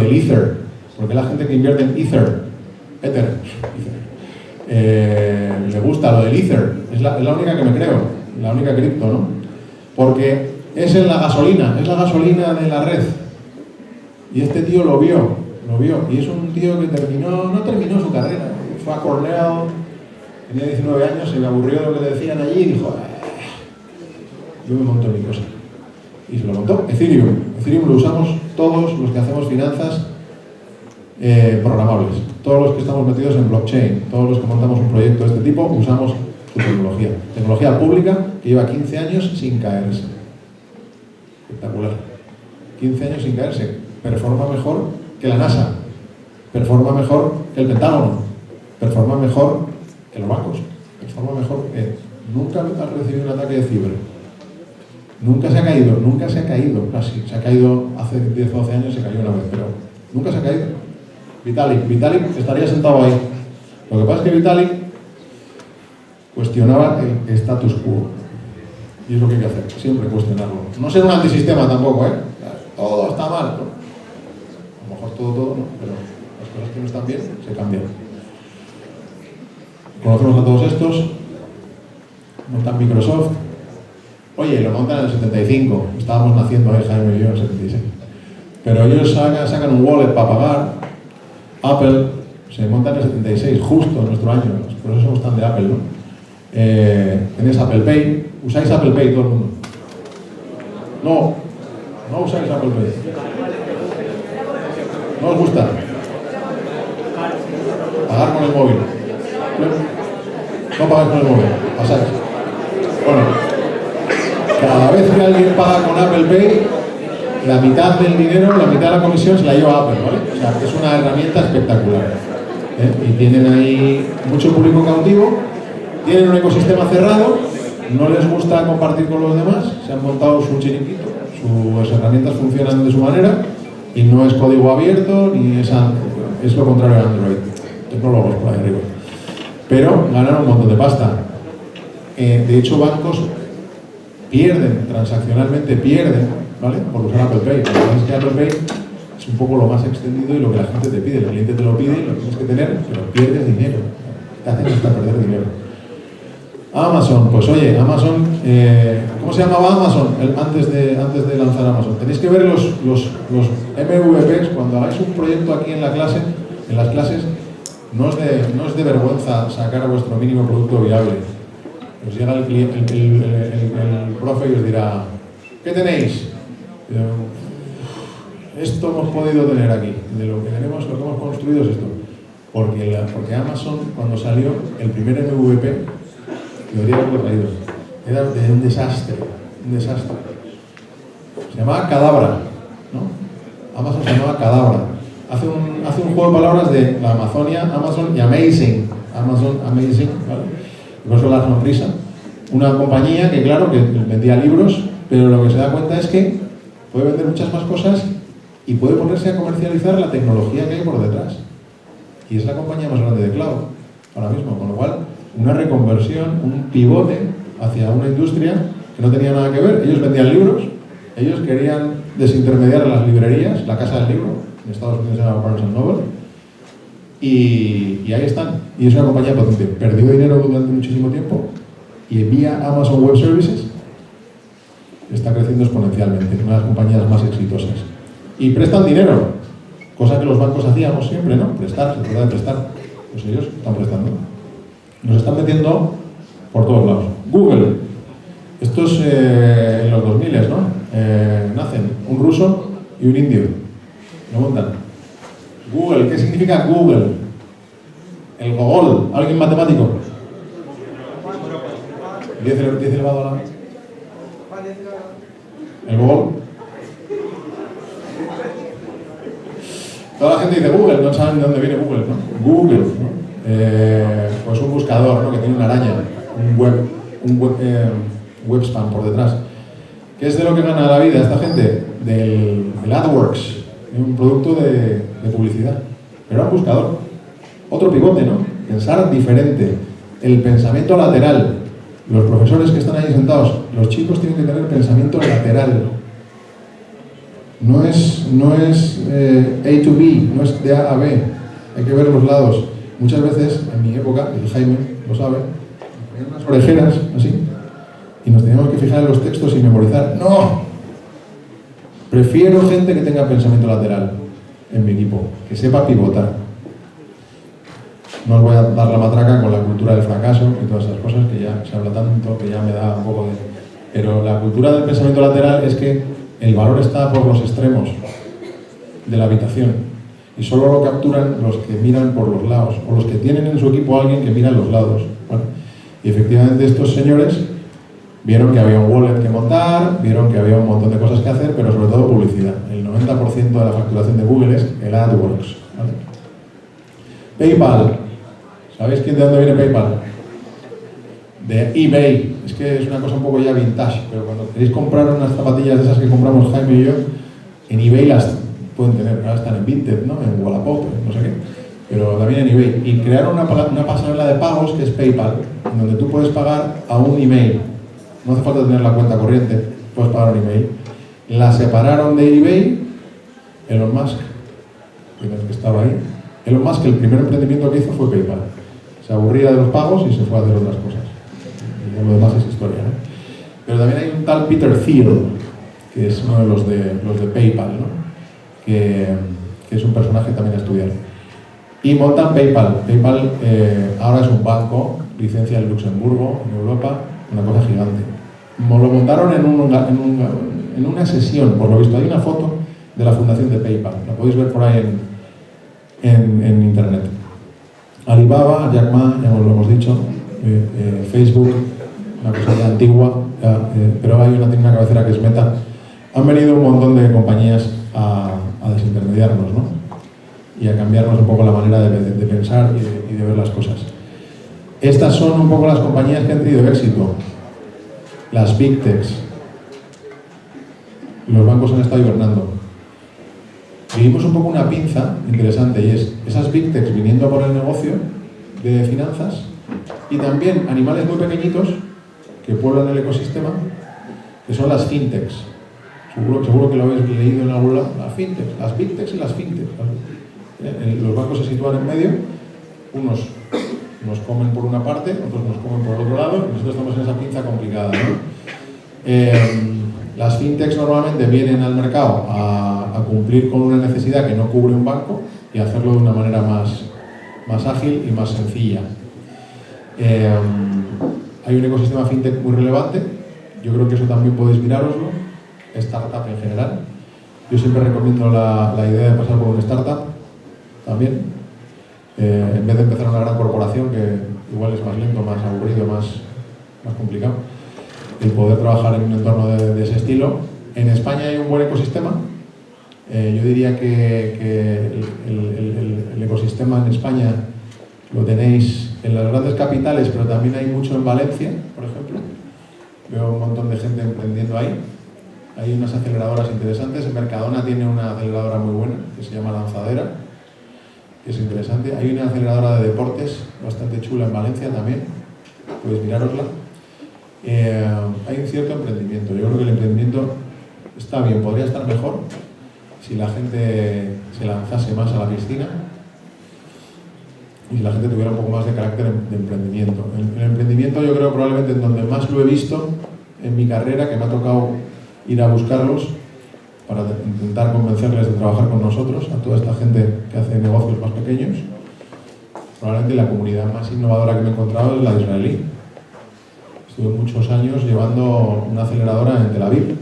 el Ether, porque la gente que invierte en Ether, le gusta lo del Ether, es la única que me creo, la única cripto, ¿no? Porque es la gasolina de la red, y este tío lo vio, y es un tío que no terminó su carrera, fue a Cornell, tenía 19 años, se me aburrió de lo que le decían allí y dijo, yo me monto mi cosa. Y se lo montó. Ethereum lo usamos todos los que hacemos finanzas programables, todos los que estamos metidos en blockchain, todos los que montamos un proyecto de este tipo, usamos su tecnología pública que lleva 15 años sin caerse. Espectacular. 15 años sin caerse. Performa mejor que la NASA, performa mejor que el Pentágono, performa mejor que los bancos, performa mejor que... Nunca ha recibido un ataque de ciber. Nunca se ha caído, casi. Se ha caído hace 10 o 12 años, se cayó una vez, pero nunca se ha caído. Vitalik estaría sentado ahí. Lo que pasa es que Vitalik cuestionaba el status quo. Y es lo que hay que hacer, siempre cuestionarlo. No ser un antisistema tampoco, ¿eh? Todo está mal, ¿no? A lo mejor todo, no, pero las cosas que no están bien se cambian. Conocemos a todos estos, montan Microsoft. Oye, lo montan en el 75, estábamos naciendo, Jaime y yo, en el 76. Pero ellos sacan un wallet para pagar. Apple se monta en el 76, justo en nuestro año, por eso somos tan de Apple, ¿no? Tenéis Apple Pay. ¿Usáis Apple Pay todo el mundo? No usáis Apple Pay. ¿No os gusta? Pagar con el móvil. No pagáis con el móvil, pasáis. Bueno, cada vez que alguien paga con Apple Pay, la mitad del dinero, la mitad de la comisión se la lleva Apple, ¿vale? O sea, es una herramienta espectacular. Y tienen ahí mucho público cautivo, tienen un ecosistema cerrado, no les gusta compartir con los demás, se han montado su chiringuito, sus herramientas funcionan de su manera y no es código abierto ni es lo contrario de Android. Tecnólogos por ahí arriba. Pero ganan un montón de pasta. De hecho, bancos transaccionalmente pierden, ¿vale? Por usar Apple Pay. Pero es que Apple Pay es un poco lo más extendido y lo que la gente te pide. El cliente te lo pide y lo tienes que tener, pero pierdes dinero. Te hacen hasta perder dinero. Amazon, pues oye, Amazon, ¿cómo se llamaba Amazon antes de lanzar Amazon? Tenéis que ver los MVPs cuando hagáis un proyecto aquí en las clases, no es de vergüenza sacar vuestro mínimo producto viable. Os llega el profe y os dirá, ¿qué tenéis? Esto hemos podido tener aquí, de lo que tenemos, lo que hemos construido es esto. Porque Amazon, cuando salió, el primer MVP, debería haberlo traído, era un desastre. Se llamaba Cadabra, ¿no? Amazon se llamaba Cadabra. Hace un juego de palabras de la Amazonia, Amazon y Amazing. Amazon, Amazing, ¿vale? Y por eso la sonrisa. Una compañía que, claro, que vendía libros, pero lo que se da cuenta es que puede vender muchas más cosas y puede ponerse a comercializar la tecnología que hay por detrás. Y es la compañía más grande de cloud, ahora mismo, con lo cual, una reconversión, un pivote hacia una industria que no tenía nada que ver. Ellos vendían libros, ellos querían desintermediar a las librerías, la casa del libro, en Estados Unidos se llama Barnes & Noble, y ahí están. Y es una compañía potente. Perdió dinero durante muchísimo tiempo y vía Amazon Web Services está creciendo exponencialmente, una de las compañías más exitosas. Y prestan dinero, cosa que los bancos hacíamos siempre, ¿no? Prestar, se trata de prestar. Pues ellos están prestando. Nos están metiendo por todos lados. Google, estos en los 2000, ¿no? Nacen un ruso y un indio. Lo montan. Google, ¿qué significa Google? El Gogol, ¿alguien matemático? 10 elevado a la... El Gogol. Toda la gente dice Google, no saben de dónde viene Google, ¿no? Google, ¿no? Pues un buscador, ¿no? Que tiene una araña, un web spam por detrás. ¿Qué es de lo que gana la vida esta gente? Del AdWorks, un producto de publicidad. Pero un buscador. Otro pivote, ¿no? Pensar diferente. El pensamiento lateral. Los profesores que están ahí sentados, los chicos tienen que tener pensamiento lateral. No es A to B, no es de A a B. Hay que ver los lados. Muchas veces, en mi época, y Jaime lo sabe, ponían unas orejeras así y nos teníamos que fijar en los textos y memorizar. ¡No! Prefiero gente que tenga pensamiento lateral en mi equipo, que sepa pivotar. No os voy a dar la matraca con la cultura del fracaso y todas esas cosas que ya se habla tanto, que ya me da un poco de... Pero la cultura del pensamiento lateral es que el valor está por los extremos de la habitación. Y solo lo capturan los que miran por los lados, o los que tienen en su equipo a alguien que mira los lados, ¿vale? Y efectivamente estos señores vieron que había un wallet que montar, vieron que había un montón de cosas que hacer, pero sobre todo publicidad. El 90% de la facturación de Google es el AdWorks, ¿vale? PayPal. ¿Sabéis de dónde viene PayPal? De eBay. Es que es una cosa un poco ya vintage, pero cuando queréis comprar unas zapatillas de esas que compramos Jaime y yo, en eBay las pueden tener, ahora están en Vinted, ¿no? En Wallapop, no sé qué, pero también en eBay. Y crearon una pasarela de pagos que es PayPal, donde tú puedes pagar a un email. no hace falta tener la cuenta corriente, puedes pagar un email. La separaron de eBay, Elon Musk, que estaba ahí. Elon Musk, el primer emprendimiento que hizo fue PayPal. Se aburría de los pagos y se fue a hacer otras cosas. Y lo demás es historia, ¿no? Pero también hay un tal Peter Thiel, que es uno de los de PayPal, ¿no? que es un personaje también a estudiar. Y montan PayPal. PayPal ahora es un banco, licencia en Luxemburgo, en Europa, una cosa gigante. Lo montaron en una sesión, por lo visto. Hay una foto de la fundación de PayPal, la podéis ver por ahí en internet. Alibaba, Jack Ma, ya lo hemos dicho, Facebook, una cosa ya antigua, pero hay tiene una cabecera que es Meta. Han venido un montón de compañías a desintermediarnos, ¿no? Y a cambiarnos un poco la manera de pensar y de ver las cosas. Estas son un poco las compañías que han tenido éxito. Las Big Techs. Los bancos han estado hibernando. Vivimos un poco una pinza interesante, y es esas Big Techs viniendo por el negocio de finanzas, y también animales muy pequeñitos que pueblan el ecosistema, que son las fintechs. Seguro que lo habéis leído en algún lado. Las fintechs, las Big Techs y las fintechs. Los bancos se sitúan en medio, unos nos comen por una parte, otros nos comen por el otro lado, y nosotros estamos en esa pinza complicada, ¿no? Las fintechs normalmente vienen al mercado a cumplir con una necesidad que no cubre un banco y hacerlo de una manera más ágil y más sencilla. Hay un ecosistema fintech muy relevante, yo creo que eso también podéis mirároslo, startup en general. Yo siempre recomiendo la idea de pasar por una startup también, en vez de empezar una gran corporación que igual es más lento, más aburrido, más complicado. El poder trabajar en un entorno de ese estilo. En España hay un buen ecosistema. Yo diría que el ecosistema en España lo tenéis en las grandes capitales, pero también hay mucho en Valencia, por ejemplo. Veo un montón de gente emprendiendo ahí. Hay unas aceleradoras interesantes. En Mercadona tiene una aceleradora muy buena que se llama Lanzadera, que es interesante. Hay una aceleradora de deportes bastante chula en Valencia también. Podéis mirárosla. Hay un cierto emprendimiento. Yo creo que el emprendimiento está bien, podría estar mejor si la gente se lanzase más a la piscina y si la gente tuviera un poco más de carácter de emprendimiento. El emprendimiento, yo creo, probablemente en donde más lo he visto en mi carrera, que me ha tocado ir a buscarlos para intentar convencerles de trabajar con nosotros, a toda esta gente que hace negocios más pequeños. Probablemente la comunidad más innovadora que me he encontrado es la israelí. Estuve muchos años llevando una aceleradora en Tel Aviv,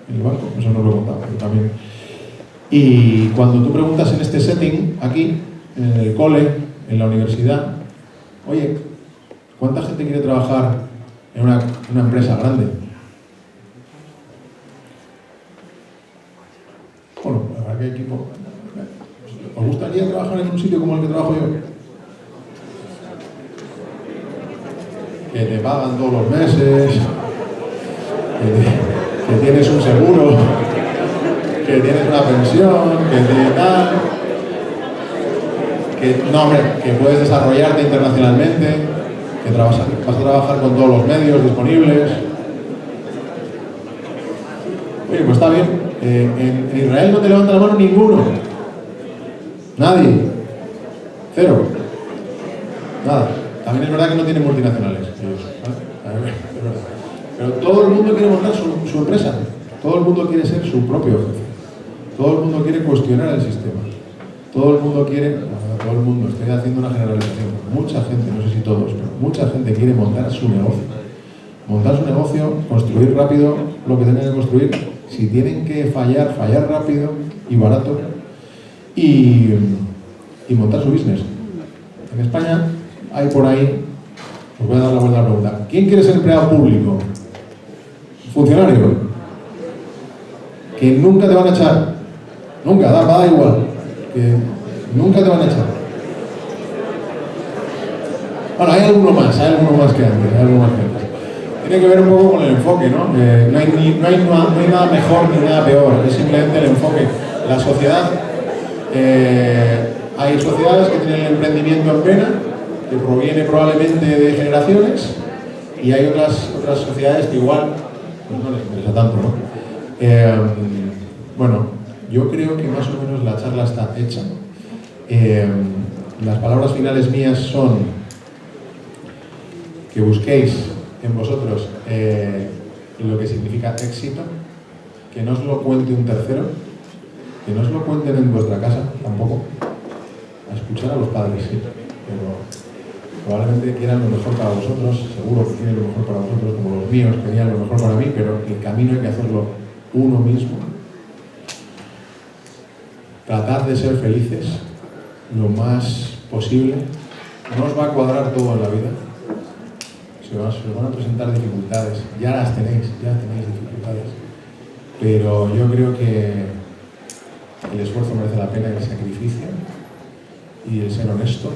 en el banco, eso no lo he contado, pero también. Y cuando tú preguntas en este setting, aquí, en el cole, en la universidad, oye, ¿cuánta gente quiere trabajar en una empresa grande? Bueno, la verdad que equipo. ¿Os gustaría trabajar en un sitio como el que trabajo yo? Que te pagan todos los meses, que tienes un seguro, que tienes una pensión, que tal, que puedes desarrollarte internacionalmente, que vas a trabajar con todos los medios disponibles. Oye, pues está bien. En Israel no te levanta la mano ninguno. Nadie. Cero. Nada. También es verdad que no tienen multinacionales. ¿Vale? Es verdad. Pero todo el mundo quiere montar su empresa. Todo el mundo quiere ser su propio jefe. Todo el mundo quiere cuestionar el sistema. Todo el mundo quiere... todo el mundo, estoy haciendo una generalización. Mucha gente, no sé si todos, pero mucha gente quiere montar su negocio. Montar su negocio, construir rápido lo que tengan que construir. Si tienen que fallar rápido y barato. Y montar su business. En España hay por ahí, os voy a dar la vuelta a la pregunta. ¿Quién quiere ser empleado público? Funcionario. Que nunca te van a echar. Nunca, da igual. Que nunca te van a echar. Bueno, hay alguno más que antes. Tiene que ver un poco con el enfoque, ¿no? No hay nada mejor ni nada peor, es simplemente el enfoque. La sociedad, hay sociedades que tienen el emprendimiento en pena, que proviene probablemente de generaciones, Y hay otras sociedades que igual pues no les interesa tanto, ¿no? Bueno, yo creo que más o menos la charla está hecha. Las palabras finales mías son que busquéis en vosotros lo que significa éxito, que no os lo cuente un tercero, que no os lo cuenten en vuestra casa tampoco. A escuchar a los padres, sí, pero probablemente quieran lo mejor para vosotros, seguro que quieren lo mejor para vosotros, como los míos querían lo mejor para mí, pero el camino hay que hacerlo uno mismo. Tratad de ser felices lo más posible. No os va a cuadrar todo en la vida. Se os van a presentar dificultades. Ya las tenéis dificultades. Pero yo creo que el esfuerzo merece la pena, el sacrificio y el ser honesto.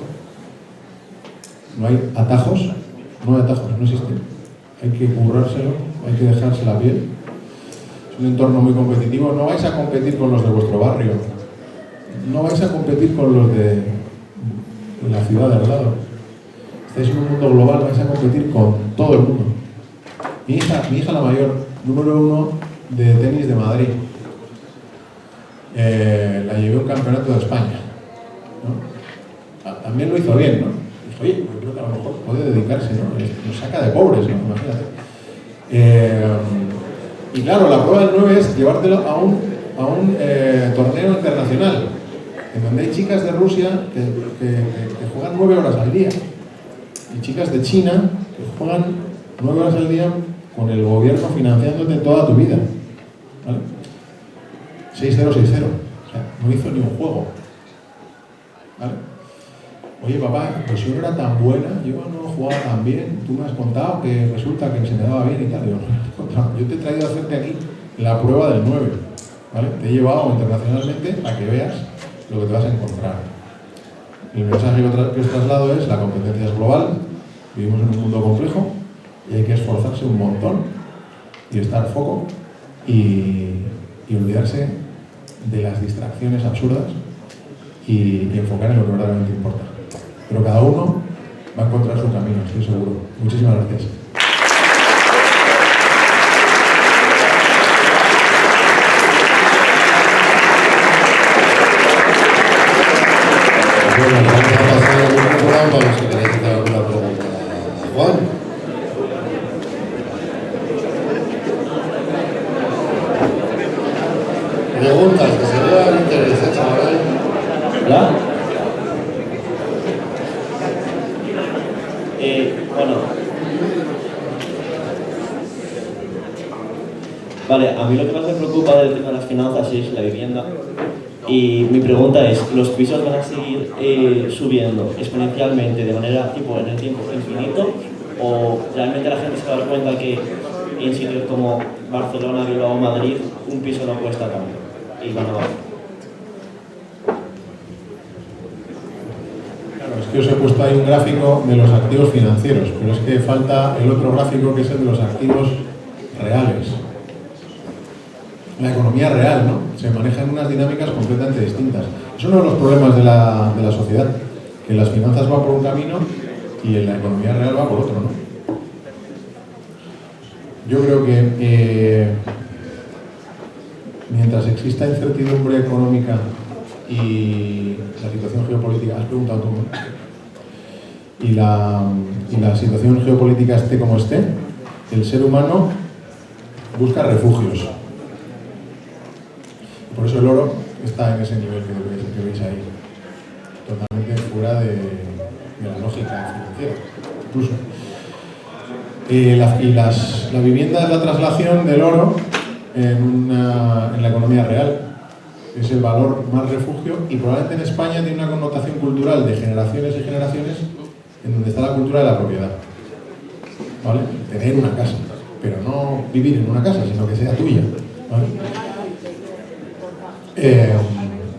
No hay atajos, no existen. Hay que currárselo, hay que dejarse la piel. Es un entorno muy competitivo. No vais a competir con los de vuestro barrio. No vais a competir con los de la ciudad de al lado. Estáis en un mundo global, vais a competir con todo el mundo. Mi hija la mayor, número 1 de tenis de Madrid. La llevé a un campeonato de España, ¿no? También lo hizo bien, ¿no? Dijo, oye, yo creo que a lo mejor puede dedicarse, ¿no? Nos saca de pobres, ¿no? Imagínate. Y claro, la prueba del 9 es llevártelo a un torneo internacional, en donde hay chicas de Rusia que juegan 9 horas al día, y chicas de China que juegan 9 horas al día con el gobierno financiándote toda tu vida, ¿vale? 6-0, 6-0. O sea, no hizo ni un juego, ¿vale? Oye, papá, pues yo no era tan buena, yo no jugaba tan bien, tú me has contado que resulta que se me daba bien y tal. Yo te he traído a hacerte aquí la prueba del 9, ¿vale? Te he llevado internacionalmente a que veas lo que te vas a encontrar. El mensaje que os traslado es: la competencia es global, vivimos en un mundo complejo y hay que esforzarse un montón y estar foco y olvidarse de las distracciones absurdas y enfocar en lo que verdaderamente importa. Pero cada uno va a encontrar su camino, estoy seguro. Muchísimas gracias. Bueno, vamos a pasar a un programa, si queréis hacer alguna pregunta a Juan. Preguntas, que se vean interesantes, chaval. ¿Hola? Bueno. Vale, a mí lo que más me preocupa del tema de las finanzas es la vivienda. Y mi pregunta es, ¿los pisos van a seguir subiendo exponencialmente de manera tipo en el tiempo infinito? ¿O realmente la gente se va a dar cuenta que en sitios como Barcelona, Bilbao o Madrid un piso no cuesta tanto y van a bajar? Claro, es que os he puesto ahí un gráfico de los activos financieros, pero es que falta el otro gráfico que es el de los activos reales. La economía real, ¿no? Se maneja en unas dinámicas completamente distintas. Es uno de los problemas de la sociedad, que las finanzas van por un camino y en la economía real va por otro, ¿no? Yo creo que mientras exista incertidumbre económica y la situación geopolítica, has preguntado tú, ¿no? Y la situación geopolítica esté como esté, el ser humano busca refugios. Por eso el oro está en ese nivel que veis ahí, totalmente fuera de la lógica financiera, incluso. La vivienda es la traslación del oro en la economía real. Es el valor más refugio y probablemente en España tiene una connotación cultural de generaciones y generaciones en donde está la cultura de la propiedad, ¿vale? Tener una casa, pero no vivir en una casa, sino que sea tuya, ¿vale?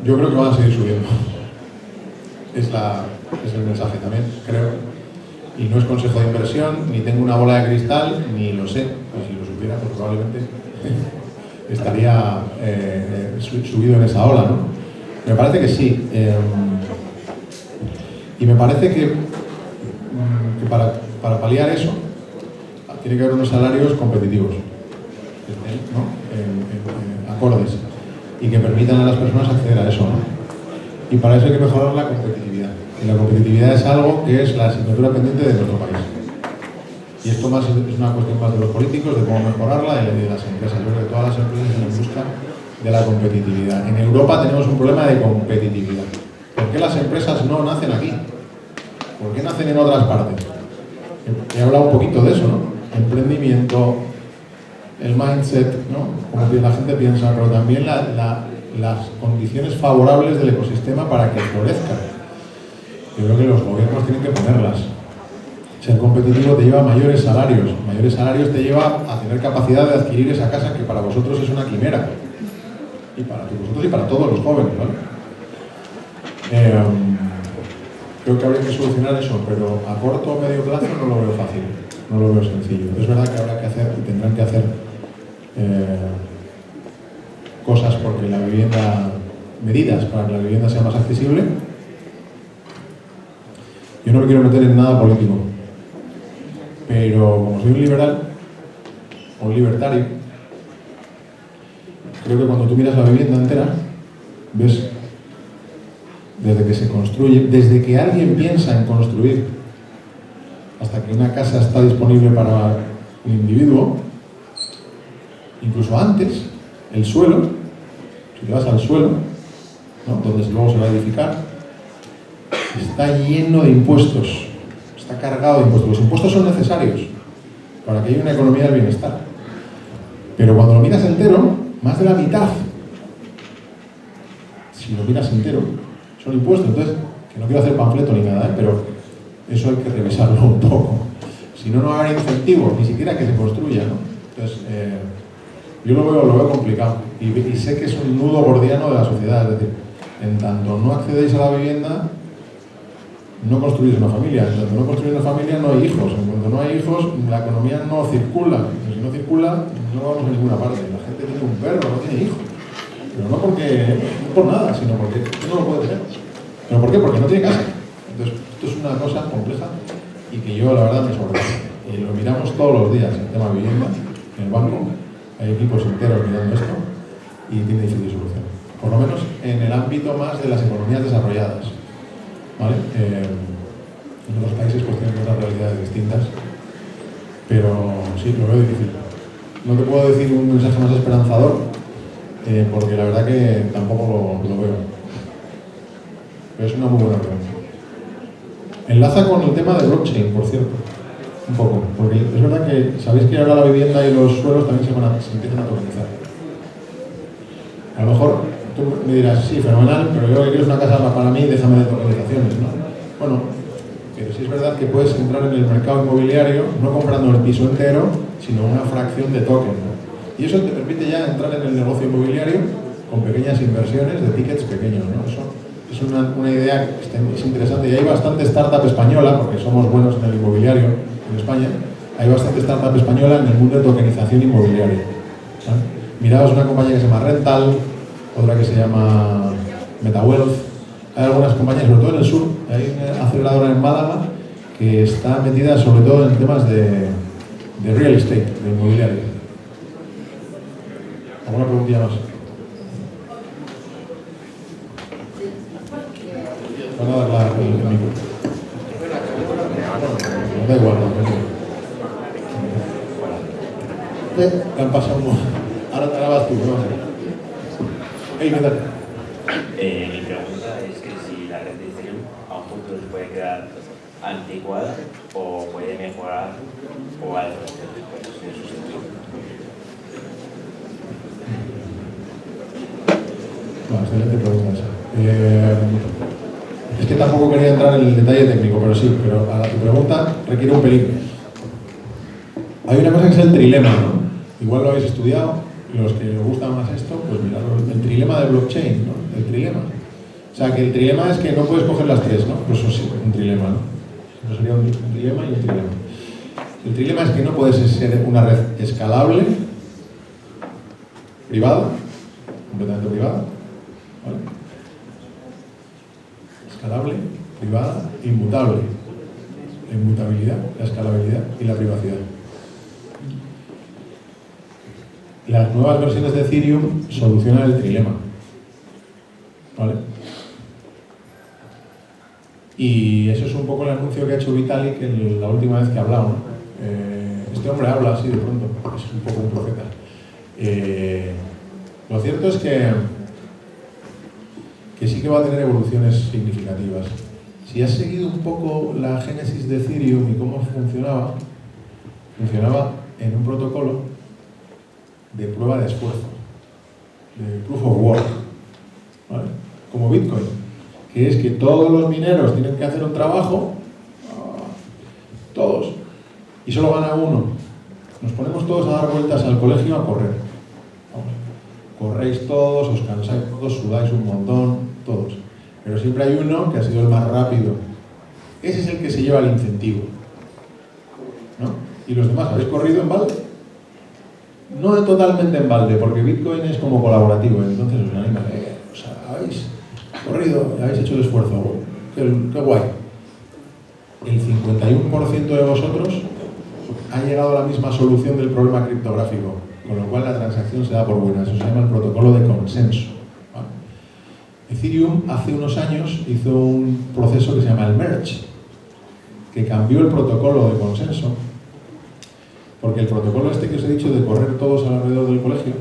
Yo creo que van a seguir subiendo. Es el mensaje también, creo. Y no es consejo de inversión, ni tengo una bola de cristal, ni lo sé. Y si lo supiera, pues probablemente estaría subido en esa ola, ¿no? Me parece que sí. Y me parece que para paliar eso, tiene que haber unos salarios competitivos, ¿no? Acordes, y que permitan a las personas acceder a eso, ¿no? Y para eso hay que mejorar la competitividad. Y la competitividad es algo que es la asignatura pendiente de nuestro país. Y esto más es una cuestión más de los políticos, de cómo mejorarla, y de las empresas. Yo creo que todas las empresas están en busca de la competitividad. En Europa tenemos un problema de competitividad. ¿Por qué las empresas no nacen aquí? ¿Por qué nacen en otras partes? He hablado un poquito de eso, ¿no? Emprendimiento, el mindset, ¿no? Como que la gente piensa, pero también las condiciones favorables del ecosistema para que florezca. Yo creo que los gobiernos tienen que ponerlas. Ser competitivo te lleva a mayores salarios te lleva a tener capacidad de adquirir esa casa que para vosotros es una quimera. Y para vosotros y para todos los jóvenes, ¿vale? Creo que habría que solucionar eso, pero a corto o medio plazo no lo veo fácil, no lo veo sencillo. Es verdad que habrá que hacer y tendrán que hacer cosas porque la vivienda, medidas para que la vivienda sea más accesible. Yo no me quiero meter en nada político, pero como soy un liberal o un libertario, creo que cuando tú miras la vivienda entera, ves desde que se construye, desde que alguien piensa en construir, hasta que una casa está disponible para el individuo, incluso antes, el suelo, si te vas al suelo, ¿no? Donde luego se va a edificar, está lleno de impuestos, está cargado de impuestos. Los impuestos son necesarios para que haya una economía del bienestar. Pero cuando lo miras entero, más de la mitad, si lo miras entero, son impuestos. Entonces, que no quiero hacer panfleto ni nada, pero eso hay que revisarlo un poco. Si no, no va a haber incentivos, ni siquiera que se construya, ¿no? Entonces, yo lo veo complicado. Y sé que es un nudo gordiano de la sociedad. Es decir, en tanto no accedéis a la vivienda, no construís una familia. En tanto no construís una familia, no hay hijos. En cuanto no hay hijos, la economía no circula. Y si no circula, no vamos a ninguna parte. La gente tiene un perro, no tiene hijos. Pero no por nada, sino porque no lo puede tener. ¿Pero por qué? Porque no tiene casa. Entonces, esto es una cosa compleja y que yo, la verdad, me sobrepasa. Y lo miramos todos los días, el tema de vivienda, en el banco. Hay equipos enteros mirando esto y tiene difícil solución. Por lo menos en el ámbito más de las economías desarrolladas, ¿vale? En otros países pues tienen otras realidades distintas, pero sí, lo veo difícil. No te puedo decir un mensaje más esperanzador, porque la verdad que tampoco lo veo. Pero es una muy buena pregunta. Enlaza con el tema de blockchain, por cierto, un poco, porque es verdad que sabéis que ahora la vivienda y los suelos también se empiezan a tokenizar. A lo mejor tú me dirás, sí, fenomenal, pero yo que quiero una casa para mí, déjame de tokenizaciones, ¿no? Bueno, pero sí es verdad que puedes entrar en el mercado inmobiliario no comprando el piso entero, sino una fracción de token, ¿no? Y eso te permite ya entrar en el negocio inmobiliario con pequeñas inversiones de tickets pequeños, ¿no? Eso es una idea que es interesante y hay bastante startup española, porque somos buenos en el inmobiliario en España, hay bastante startup española en el mundo de tokenización inmobiliaria, ¿vale? Miraos una compañía que se llama Rental, otra que se llama MetaWealth. Hay algunas compañías, sobre todo en el sur, hay una aceleradora en Málaga que está metida sobre todo en temas de real estate, de inmobiliario. ¿Alguna preguntilla más? Van a dar el micro. Da igual, no. Han pasado un... Ahora vas tú, ¿no? Hey, ¿qué tal? Mi pregunta es que si la retención a un punto se puede quedar anticuada o puede mejorar o algo en su sentido. Bueno, excelente pregunta esa. Es que tampoco quería entrar en el detalle técnico, pero sí, pero a tu pregunta requiere un pelín. Hay una cosa que es el trilema, ¿no? Igual lo habéis estudiado, y los que les gusta más esto, pues mirad, el trilema de blockchain, ¿no? El trilema. O sea, que el trilema es que no puedes coger las tres, ¿no? Pues eso sí, un trilema, ¿no? Eso sería un trilema y un trilema. El trilema es que no puedes ser una red escalable, privada, completamente privada, ¿vale? Escalable, privada, inmutable. La inmutabilidad, la escalabilidad y la privacidad. las nuevas versiones de Ethereum solucionan el trilema, ¿vale? Y eso es un poco el anuncio que ha hecho Vitalik en la última vez que ha hablado, ¿no? Este hombre habla así de pronto, es un poco un profeta. Lo cierto es que sí que va a tener evoluciones significativas. Si has seguido un poco la génesis de Ethereum y cómo funcionaba en un protocolo de prueba de esfuerzo, de proof of work, ¿vale? Como Bitcoin, que es que todos los mineros tienen que hacer un trabajo, todos, y solo gana uno. Nos ponemos todos a dar vueltas al colegio a correr. Vamos. Corréis todos, os cansáis todos, sudáis un montón, todos. Pero siempre hay uno que ha sido el más rápido. Ese es el que se lleva el incentivo, ¿no? Y los demás, ¿habéis corrido en balde? No totalmente en balde, porque Bitcoin es como colaborativo, entonces os anima, o sea, habéis corrido, habéis hecho el esfuerzo, qué guay. El 51% de vosotros ha llegado a la misma solución del problema criptográfico, con lo cual la transacción se da por buena. Eso se llama el protocolo de consenso, ¿vale? Ethereum hace unos años hizo un proceso que se llama el merge, que cambió el protocolo de consenso, porque el protocolo este que os he dicho de correr todos alrededor del colegio,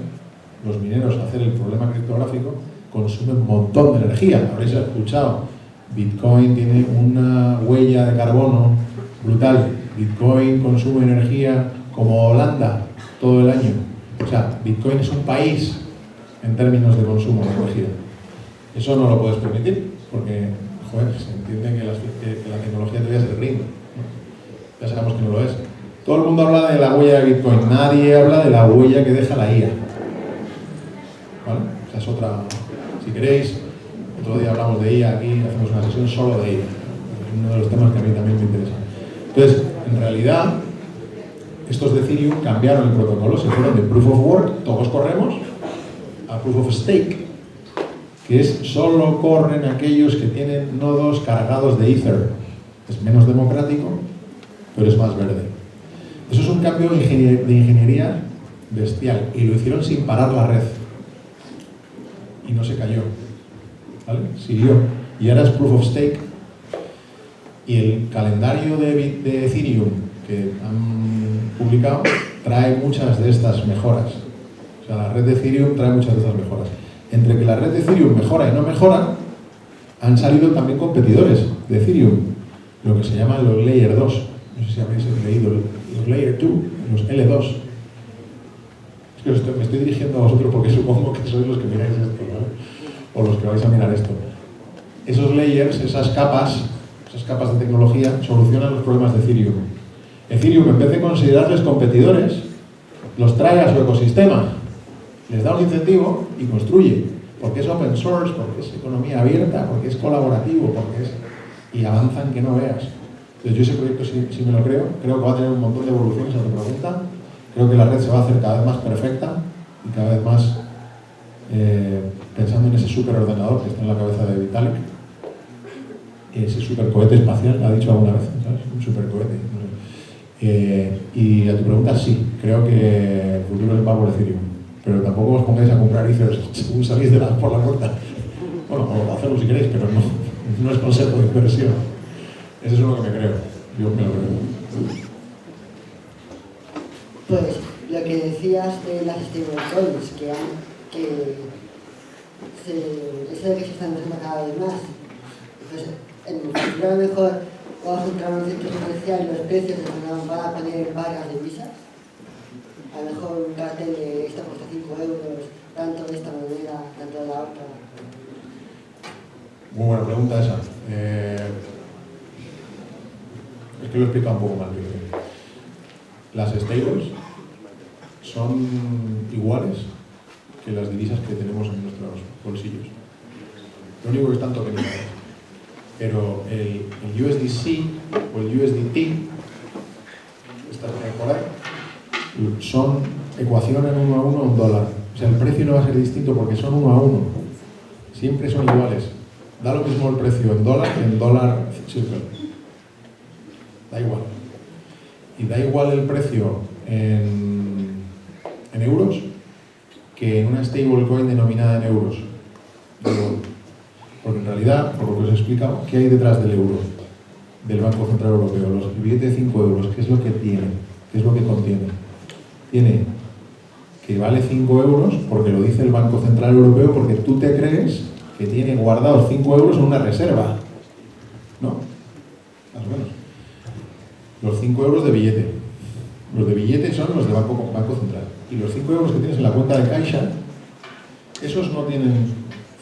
los mineros a hacer el problema criptográfico, consume un montón de energía. Habréis escuchado, Bitcoin tiene una huella de carbono brutal. Bitcoin consume energía como Holanda todo el año. O sea, Bitcoin es un país en términos de consumo de energía. Eso no lo puedes permitir, porque, joder, se entiende que la tecnología todavía es el ritmo, ¿no? Ya sabemos que no lo es. Todo el mundo habla de la huella de Bitcoin, nadie habla de la huella que deja la IA. ¿Vale? O sea, es otra... Si queréis, otro día hablamos de IA aquí, hacemos una sesión solo de IA. Es uno de los temas que a mí también me interesa. Entonces, en realidad, estos de Ethereum cambiaron el protocolo, se fueron de Proof of Work, todos corremos, a Proof of Stake, que es solo corren aquellos que tienen nodos cargados de Ether. Es menos democrático, pero es más verde. Eso es un cambio de ingeniería bestial, y lo hicieron sin parar la red. Y no se cayó, ¿vale? Siguió. Y ahora es Proof of Stake. Y el calendario de Ethereum que han publicado trae muchas de estas mejoras. O sea, la red de Ethereum trae muchas de estas mejoras. Entre que la red de Ethereum mejora y no mejora, han salido también competidores de Ethereum, lo que se llaman los Layer 2. No sé si habéis leído los Layer 2, los L2. Es que me estoy dirigiendo a vosotros porque supongo que sois los que miráis esto, ¿vale? O los que vais a mirar esto. Esos layers, esas capas de tecnología, solucionan los problemas de Ethereum. Ethereum, en vez de considerarles competidores, los trae a su ecosistema, les da un incentivo y construye, porque es open source, porque es economía abierta, porque es colaborativo, y avanzan que no veas. Entonces yo ese proyecto sí me lo creo que va a tener un montón de evoluciones a tu pregunta. Creo que la red se va a hacer cada vez más perfecta y cada vez más pensando en ese superordenador que está en la cabeza de Vitalik, ese supercohete espacial, lo ha dicho alguna vez, ¿sabes? Un supercohete. Y a tu pregunta, sí, creo que el futuro es por Ethereum, pero tampoco os pongáis a comprar Ethers según salís por la puerta. Bueno, o hacerlo si queréis, pero no es consejo de inversión. Eso es lo que me creo, yo me lo creo. Pues lo que decías de las stablecoins, eso de que se están usando cada vez más. Entonces, en el futuro a lo mejor vamos a encontrar un centro comercial y los precios se van a poner en varias divisas. A lo mejor un cartel de esta cuesta 5 euros, tanto de esta moneda, tanto de la otra. Muy buena pregunta esa. Es que lo he explicado un poco mal. Las stables son iguales que las divisas que tenemos en nuestros bolsillos. Lo único que están tokenizadas. Pero el USDC o el USDT, estas que hay por ahí, son ecuacionan 1 a 1 un dólar. O sea, el precio no va a ser distinto porque son 1 a 1. Siempre son iguales. Da lo mismo el precio en dólar que en dólar circle. Da igual. Y da igual el precio en euros que en una stablecoin denominada en euros. Porque en realidad, por lo que os he explicado, ¿qué hay detrás del euro? Del Banco Central Europeo. El billete de 5 euros, ¿qué es lo que tiene? ¿Qué es lo que contiene? Tiene que vale 5 euros porque lo dice el Banco Central Europeo, porque tú te crees que tiene guardados 5 euros en una reserva. ¿No? Más o menos. Los 5 euros de billete. Los de billete son los de Banco Central. Y los 5 euros que tienes en la cuenta de Caixa, esos no tienen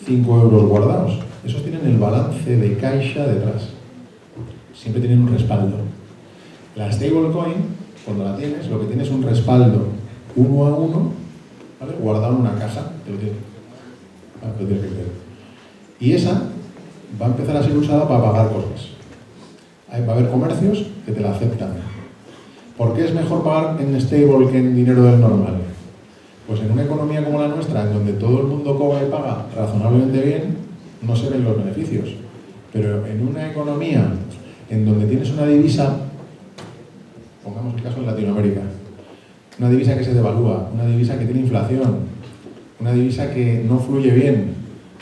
5 euros guardados. Esos tienen el balance de Caixa detrás. Siempre tienen un respaldo. La stablecoin, cuando la tienes, lo que tienes es un respaldo 1 a 1, ¿vale? Guardado en una caja. Te lo tienes que creer. Y esa va a empezar a ser usada para pagar cosas. Va a haber comercios que te la aceptan. ¿Por qué es mejor pagar en stable que en dinero del normal? Pues en una economía como la nuestra, en donde todo el mundo cobra y paga razonablemente bien, no se ven los beneficios. Pero en una economía en donde tienes una divisa, pongamos el caso en Latinoamérica, una divisa que se devalúa, una divisa que tiene inflación, una divisa que no fluye bien,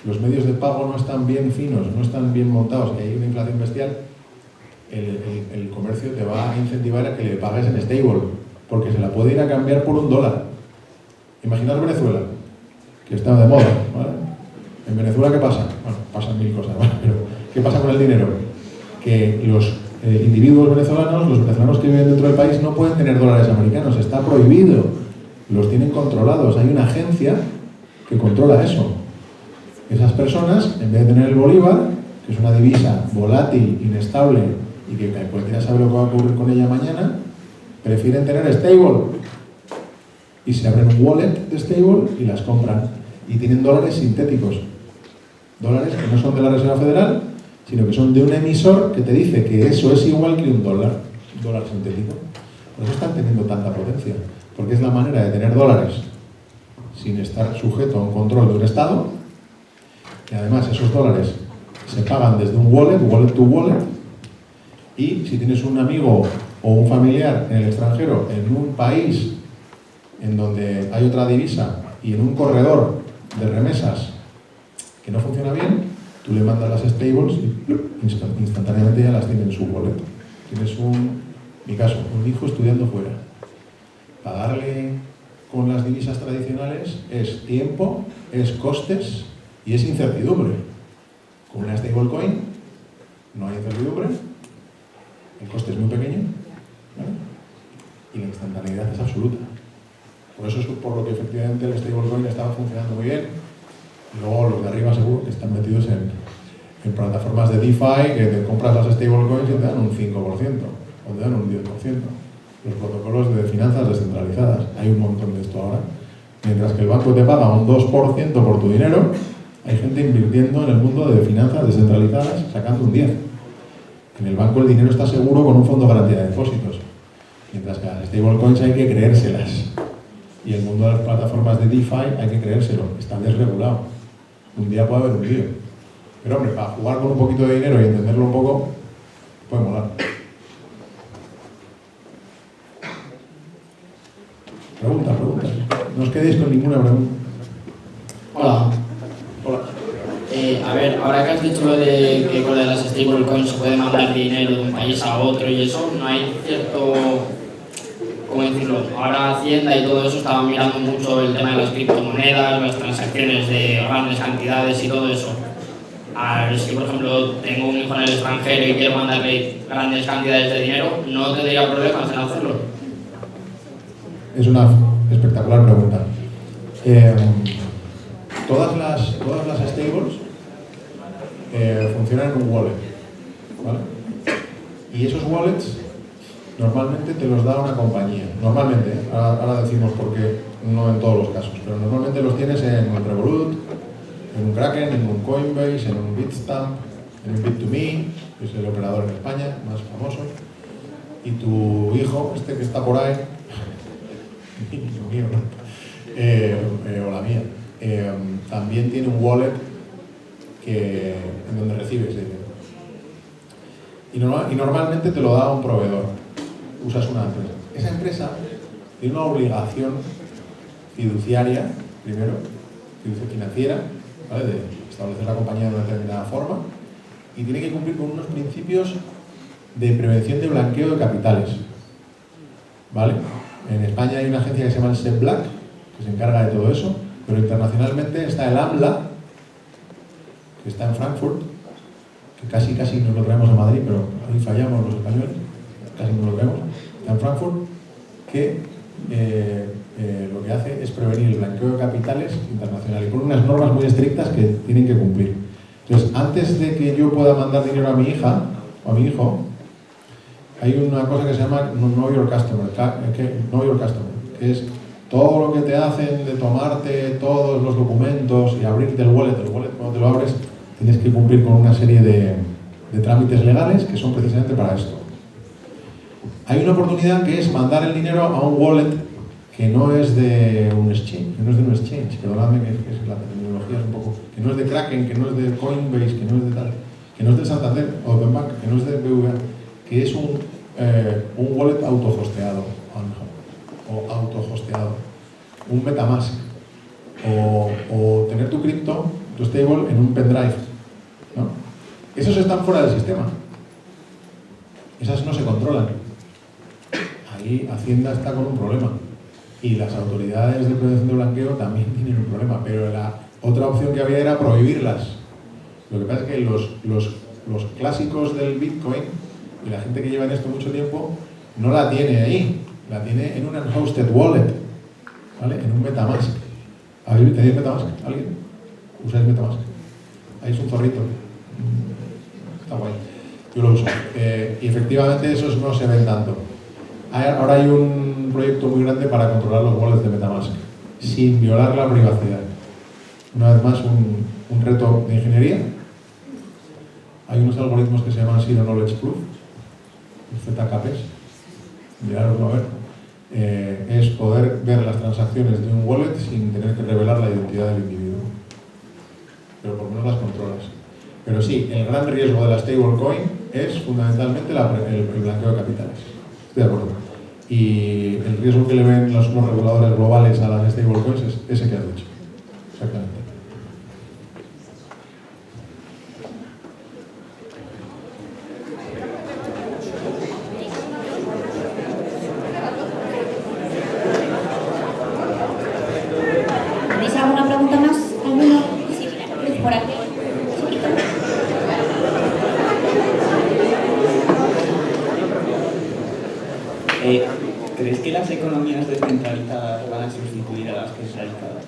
los medios de pago no están bien finos, no están bien montados, que hay una inflación bestial, el comercio te va a incentivar a que le pagues en stable, porque se la puede ir a cambiar por $1. Imaginaos Venezuela, que está de moda, ¿vale? En Venezuela, ¿qué pasa? Bueno, pasan mil cosas, ¿vale? Pero ¿qué pasa con el dinero? Que los individuos venezolanos, los venezolanos que viven dentro del país, no pueden tener dólares americanos, está prohibido, los tienen controlados, hay una agencia que controla eso. Esas personas, en vez de tener el bolívar, que es una divisa volátil, inestable, y que cualquiera sabe lo que va a ocurrir con ella mañana, prefieren tener stable. Y se abren un wallet de stable y las compran. Y tienen dólares sintéticos. Dólares que no son de la Reserva Federal, sino que son de un emisor que te dice que eso es igual que un dólar sintético. Por eso están teniendo tanta potencia. Porque es la manera de tener dólares sin estar sujeto a un control de un Estado. Y además esos dólares se pagan desde un wallet to wallet. Y si tienes un amigo o un familiar en el extranjero, en un país en donde hay otra divisa y en un corredor de remesas que no funciona bien, tú le mandas las stables y instantáneamente ya las tiene en su wallet. Tienes mi caso, un hijo estudiando fuera. Pagarle con las divisas tradicionales es tiempo, es costes y es incertidumbre. Con una stablecoin no hay incertidumbre, el coste es muy pequeño, ¿vale? Y la instantaneidad es absoluta. Por eso es por lo que efectivamente el stablecoin estaba funcionando muy bien. Y luego los de arriba seguro que están metidos en plataformas de DeFi que te compras las stablecoins y te dan un 5% o te dan un 10%. Los protocolos de finanzas descentralizadas. Hay un montón de esto ahora. Mientras que el banco te paga un 2% por tu dinero, hay gente invirtiendo en el mundo de finanzas descentralizadas sacando un 10%. En el banco el dinero está seguro con un fondo de garantía de depósitos. Mientras que las stablecoins hay que creérselas. Y el mundo de las plataformas de DeFi hay que creérselo, está desregulado. Un día puede haber un lío. Pero hombre, para jugar con un poquito de dinero y entenderlo un poco, puede molar. Preguntas. No os quedéis con ninguna pregunta. Hola. Hola. A ver, ahora que has dicho lo de que con las stablecoins se puede mandar dinero de un país a otro y eso, no hay cierto... ¿Cómo decirlo? Ahora Hacienda y todo eso estaban mirando mucho el tema de las criptomonedas, las transacciones de grandes cantidades y todo eso. A ver, si por ejemplo tengo un hijo en el extranjero y quiero mandarle grandes cantidades de dinero, ¿no tendría problemas en hacerlo? Es una espectacular pregunta. Todas las stables funcionan en un wallet, ¿vale? Y esos wallets normalmente te los da una compañía. Normalmente, ahora decimos por qué, no en todos los casos, pero normalmente los tienes en un Revolut, en un Kraken, en un Coinbase, en un Bitstamp, en un Bit2Me, que es el operador en España más famoso, y tu hijo, este que está por ahí, mío, ¿no? O la mía, también tiene un wallet en donde recibes dinero. Y normalmente te lo da un proveedor. Usas una empresa. Esa empresa tiene una obligación fiduciaria primero, financiera, ¿vale? De establecer la compañía de una determinada forma, y tiene que cumplir con unos principios de prevención de blanqueo de capitales, ¿vale? En España hay una agencia que se llama el SEP Black, que se encarga de todo eso, pero internacionalmente está el AMLA, que está en Frankfurt, que casi nos lo traemos a Madrid, pero ahí fallamos los españoles, casi no lo traemos, está en Frankfurt, que lo que hace es prevenir el blanqueo de capitales internacional y con unas normas muy estrictas que tienen que cumplir. Entonces, antes de que yo pueda mandar dinero a mi hija o a mi hijo, hay una cosa que se llama Know Your Customer, que es todo lo que te hacen de tomarte todos los documentos y abrirte el wallet cuando te lo abres, tienes que cumplir con una serie de trámites legales que son precisamente para esto. Hay una oportunidad que es mandar el dinero a un wallet que no es de un exchange, perdonadme que la terminología es un poco, que no es de Kraken, que no es de Coinbase, que no es de tal, que no es de Santander, Open Bank, que no es de BBVA, que es un wallet autohosteado, o autohosteado, un MetaMask, o tener tu cripto, tu stable en un pendrive, ¿no? Esos están fuera del sistema, esas no se controlan. Ahí Hacienda está con un problema y las autoridades de prevención de blanqueo también tienen un problema, pero la otra opción que había era prohibirlas. Lo que pasa es que los clásicos del Bitcoin y la gente que lleva en esto mucho tiempo no la tiene ahí, la tiene en un unhosted wallet, ¿vale? En un MetaMask. ¿Tenéis MetaMask? ¿Alguien? ¿Usáis MetaMask? Ahí es un zorrito. Está guay. Yo lo uso. Y efectivamente esos no se ven tanto. Ahora hay un proyecto muy grande para controlar los wallets de MetaMask, sin violar la privacidad. Una vez más, un reto de ingeniería. Hay unos algoritmos que se llaman Zero Knowledge Proof, ZKPs. Mirároslo a ver. Es poder ver las transacciones de un wallet sin tener que revelar la identidad del individuo. Pero por lo menos las controlas. Pero sí, el gran riesgo de la stablecoin es fundamentalmente el blanqueo de capitales. Estoy de acuerdo. Y el riesgo que le ven los reguladores globales a las stablecoins es ese que has dicho. Exactamente. ¿Tenéis alguna pregunta más? ¿Alguno? Sí, mira, por aquí. ¿Crees que las economías descentralizadas van a sustituir a las centralizadas?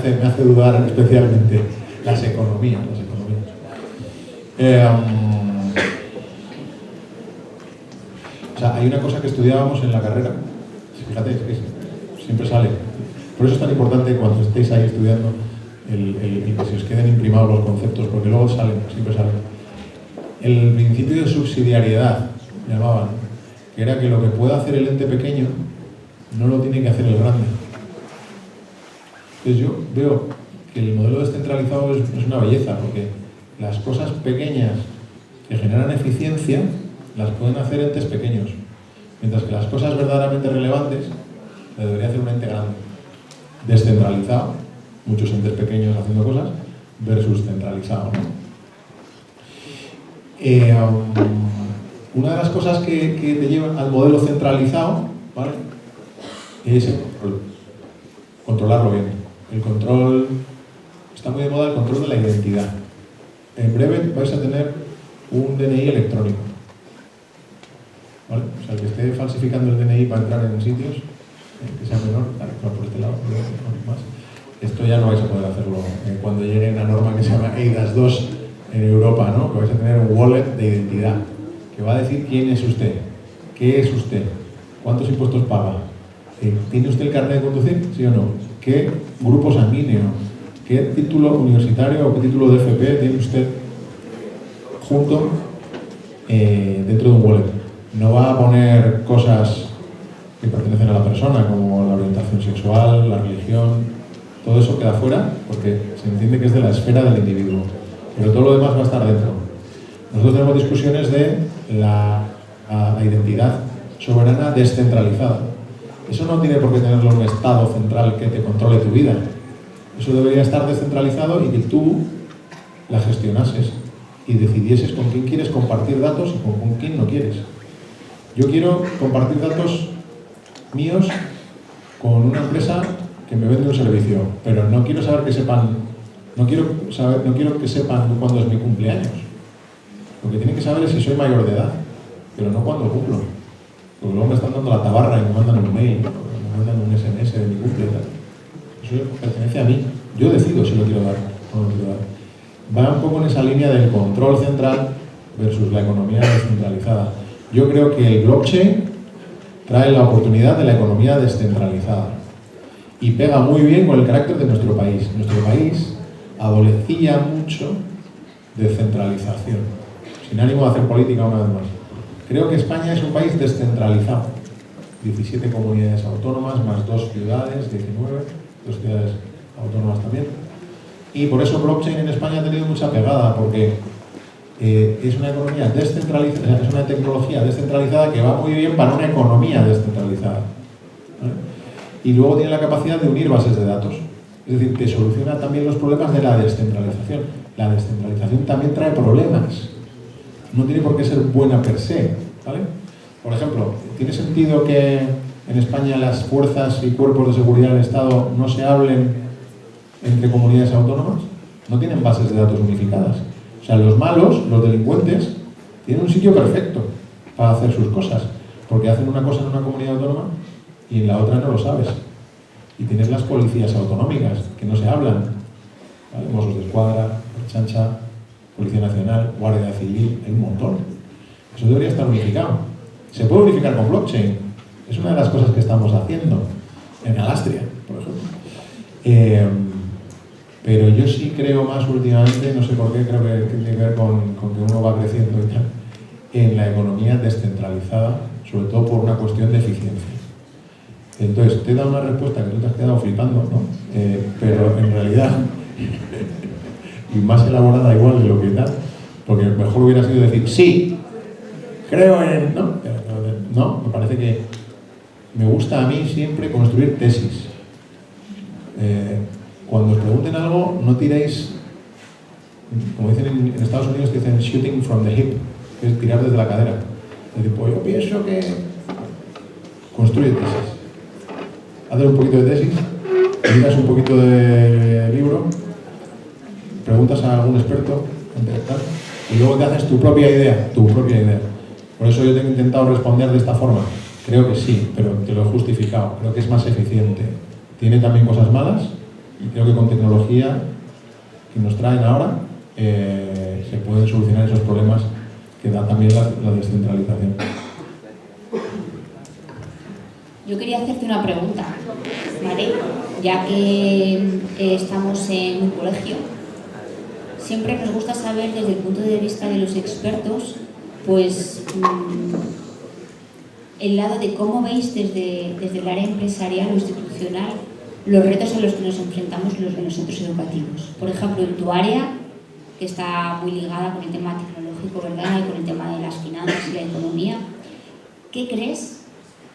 Me hace dudar especialmente las economías. O sea, hay una cosa que estudiábamos en la carrera, fíjate, es que siempre sale. Por eso es tan importante cuando estéis ahí estudiando el que se os queden imprimados los conceptos, porque luego siempre salen. El principio de subsidiariedad, llamaban, que era que lo que puede hacer el ente pequeño no lo tiene que hacer el grande. Entonces yo veo que el modelo descentralizado es una belleza, porque las cosas pequeñas que generan eficiencia las pueden hacer entes pequeños, mientras que las cosas verdaderamente relevantes las debería hacer un ente grande. Descentralizado, muchos entes pequeños haciendo cosas, versus centralizado, ¿no? Una de las cosas que te llevan al modelo centralizado, ¿vale?, es el control. Controlarlo bien. El control, está muy de moda el control de la identidad. En breve vais a tener un DNI electrónico, ¿vale? O sea, el que esté falsificando el DNI para entrar en sitios, que sea menor, por este lado, más. Esto ya no vais a poder hacerlo cuando llegue una norma que se llama EIDAS 2 en Europa, ¿no? Que vais a tener un wallet de identidad que va a decir quién es usted, qué es usted, cuántos impuestos paga, ¿tiene usted el carnet de conducir? ¿Sí o no? ¿Qué grupo sanguíneo? ¿Qué título universitario o qué título de FP tiene usted junto dentro de un wallet? No va a poner cosas que pertenecen a la persona, como la orientación sexual, la religión, Todo eso queda fuera porque se entiende que es de la esfera del individuo, pero todo lo demás va a estar dentro. Nosotros tenemos discusiones de la identidad soberana descentralizada. Eso no tiene por qué tenerlo un Estado central que te controle tu vida. Eso debería estar descentralizado y que tú la gestionases y decidieses con quién quieres compartir datos y con quién no quieres. Yo quiero compartir datos míos con una empresa que me vende un servicio, pero no quiero saber que sepan, no quiero que sepan cuándo es mi cumpleaños. Lo que tienen que saber es si soy mayor de edad, pero no cuándo cumplo. Porque luego me están dando la tabarra y me mandan un mail, o me mandan un SMS de mi cumple y tal. Eso pertenece a mí. Yo decido si lo quiero dar o no lo quiero dar. Va un poco en esa línea del control central versus la economía descentralizada. Yo creo que el blockchain trae la oportunidad de la economía descentralizada y pega muy bien con el carácter de nuestro país. Nuestro país adolecía mucho de centralización, sin ánimo de hacer política una vez más. Creo que España es un país descentralizado. 17 comunidades autónomas, más 2 ciudades, 19, 2 ciudades autónomas también. Y por eso blockchain en España ha tenido mucha pegada, porque es una economía descentralizada, es una tecnología descentralizada que va muy bien para una economía descentralizada, ¿vale? Y luego tiene la capacidad de unir bases de datos. Es decir, que soluciona también los problemas de la descentralización. La descentralización también trae problemas. No tiene por qué ser buena per se, ¿vale? Por ejemplo, ¿tiene sentido que en España las fuerzas y cuerpos de seguridad del Estado no se hablen entre comunidades autónomas? No tienen bases de datos unificadas. O sea, los malos, los delincuentes, tienen un sitio perfecto para hacer sus cosas, porque hacen una cosa en una comunidad autónoma y en la otra no lo sabes. Y tienes las policías autonómicas, que no se hablan, ¿vale? Mossos de Escuadra, Ertzaintza, Policía Nacional, Guardia Civil, hay un montón. Eso debería estar unificado. Se puede unificar con blockchain. Es una de las cosas que estamos haciendo en Alastria, por ejemplo. Pero yo sí creo más últimamente, no sé por qué, creo que tiene que ver con que uno va creciendo y tal, en la economía descentralizada, sobre todo por una cuestión de eficiencia. Entonces, te he dado una respuesta que tú te has quedado flipando, ¿no? Pero en realidad, y más elaborada igual de lo que tal, porque mejor hubiera sido decir, sí, creo en... No, me parece que me gusta a mí siempre construir tesis. Cuando os pregunten algo, no tiréis, como dicen en Estados Unidos, dicen shooting from the hip, que es tirar desde la cadera. Es decir, pues yo pienso que construye tesis. Haces un poquito de tesis, miras un poquito de libro, preguntas a algún experto, y luego te haces tu propia idea, Por eso yo tengo intentado responder de esta forma. Creo que sí, pero te lo he justificado. Creo que es más eficiente. Tiene también cosas malas, y creo que con tecnología que nos traen ahora se pueden solucionar esos problemas que da también la descentralización. Yo quería hacerte una pregunta, ¿vale? Ya que estamos en un colegio, siempre nos gusta saber desde el punto de vista de los expertos, pues el lado de cómo veis desde el área empresarial o institucional los retos a los que nos enfrentamos en los centros educativos. Por ejemplo, en tu área, que está muy ligada con el tema tecnológico, ¿verdad? Y con el tema de las finanzas y la economía, ¿qué crees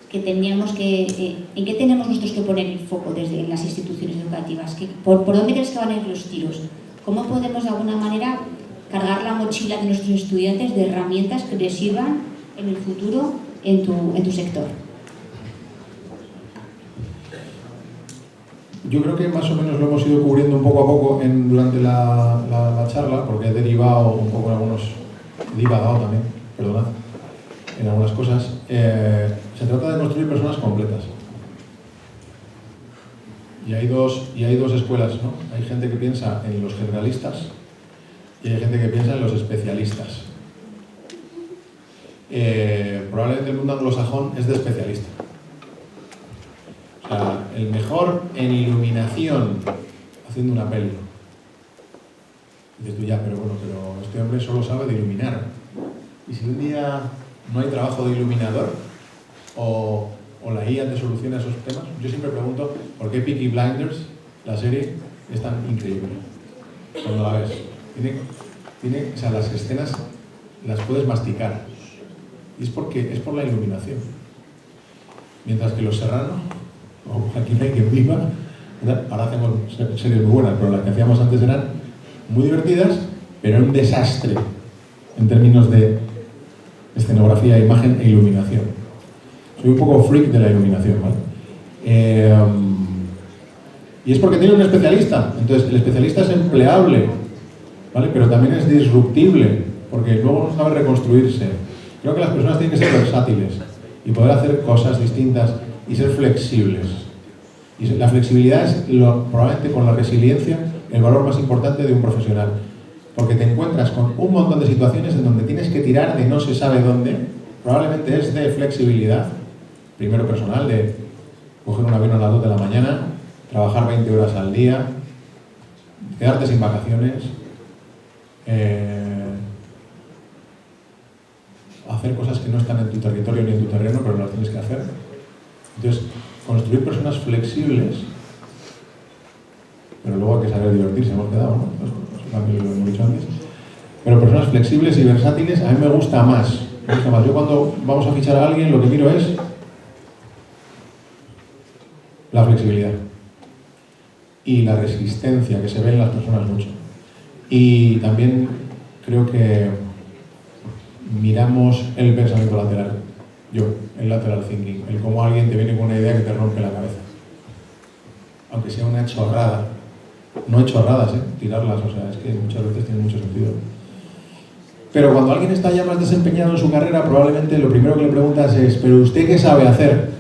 que teníamos en qué tenemos nosotros que poner el foco desde las instituciones educativas? ¿Por dónde crees que van a ir los tiros? ¿Cómo podemos de alguna manera cargar la mochila de nuestros estudiantes de herramientas que les sirvan en el futuro en tu sector? Yo creo que más o menos lo hemos ido cubriendo un poco a poco durante la charla, porque he derivado un poco en algunos, divagado también, perdonad, en algunas cosas. Se trata de construir personas completas. Y hay dos escuelas, ¿no? Hay gente que piensa en los generalistas y hay gente que piensa en los especialistas. Probablemente el mundo anglosajón es de especialista. O sea, el mejor en iluminación haciendo una peli. Dices tú, ya, pero este hombre solo sabe de iluminar. Y si un día no hay trabajo de iluminador o la IA te soluciona esos temas, yo siempre pregunto, ¿por qué Peaky Blinders La serie es tan increíble cuando la ves. O sea, las escenas las puedes masticar. Y es por la iluminación. Mientras que Los Serrano, o Aquí no hay quien viva, ahora hacemos series muy buenas, pero las que hacíamos antes eran muy divertidas, pero era un desastre en términos de escenografía, imagen e iluminación. Soy un poco freak de la iluminación, ¿vale? Y es porque tiene un especialista. Entonces, el especialista es empleable, ¿vale? Pero también es disruptible, porque luego no sabe reconstruirse. Creo que las personas tienen que ser versátiles y poder hacer cosas distintas y ser flexibles. Y la flexibilidad es probablemente con la resiliencia el valor más importante de un profesional. Porque te encuentras con un montón de situaciones en donde tienes que tirar de no se sabe dónde. Probablemente es de flexibilidad, primero personal, de coger un avión a las 2 de la mañana, trabajar 20 horas al día, quedarte sin vacaciones, hacer cosas que no están en tu territorio ni en tu terreno, pero las tienes que hacer. Entonces, construir personas flexibles, pero luego hay que saber divertirse, hemos quedado, ¿no? Eso también lo hemos dicho antes. Pero personas flexibles y versátiles a mí me gusta más. Yo cuando vamos a fichar a alguien lo que miro es la flexibilidad y la resistencia que se ve en las personas mucho. Y también creo que miramos el pensamiento lateral. El lateral thinking, el cómo alguien te viene con una idea que te rompe la cabeza. Aunque sea una chorrada. No hay chorradas, tirarlas, o sea, es que muchas veces tiene mucho sentido. Pero cuando alguien está ya más desempeñado en su carrera, probablemente lo primero que le preguntas es, ¿pero usted qué sabe hacer?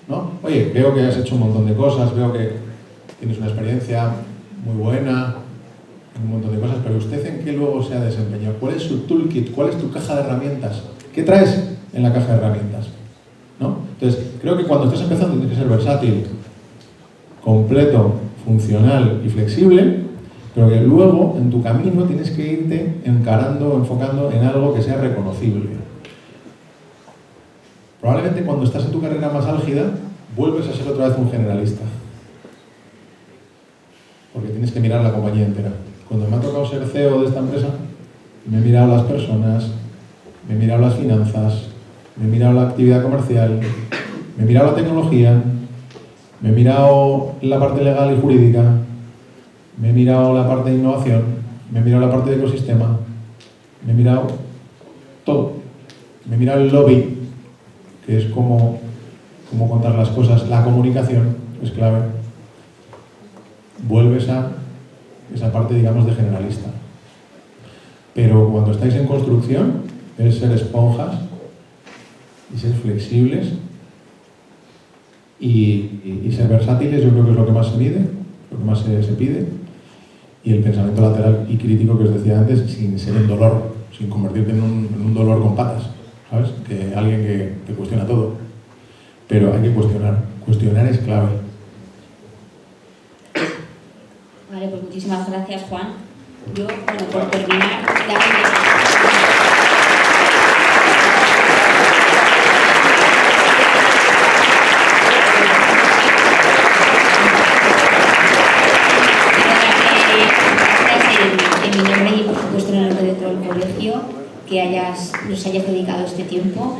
¿No? Oye, veo que has hecho un montón de cosas, veo que tienes una experiencia muy buena, un montón de cosas, pero ¿usted en qué luego se ha desempeñado? ¿Cuál es su toolkit? ¿Cuál es tu caja de herramientas? ¿Qué traes en la caja de herramientas? ¿No? Entonces, creo que cuando estás empezando tienes que ser versátil, completo, funcional y flexible, pero que luego en tu camino tienes que irte encarando, enfocando en algo que sea reconocible. Probablemente cuando estás en tu carrera más álgida, vuelves a ser otra vez un generalista. Porque tienes que mirar la compañía entera. Cuando me ha tocado ser CEO de esta empresa, me he mirado las personas, me he mirado las finanzas, me he mirado la actividad comercial, me he mirado la tecnología, me he mirado la parte legal y jurídica, me he mirado la parte de innovación, me he mirado la parte de ecosistema, me he mirado todo. Me he mirado el lobby, que es cómo contar las cosas, la comunicación es clave. Vuelves a esa parte, digamos, de generalista. Pero cuando estáis en construcción, es ser esponjas y ser flexibles y ser versátiles. Yo creo que es lo que más se mide, lo que más se pide. Y el pensamiento lateral y crítico que os decía antes, sin ser un dolor, sin convertirte en un dolor con patas, ¿sabes? Que alguien que cuestiona todo. Pero hay que cuestionar. Cuestionar es clave. Vale, pues muchísimas gracias, Juan. Yo, bueno, por terminar, en mi nombre y por supuesto en el nombre de todo el colegio, que nos hayas dedicado este tiempo.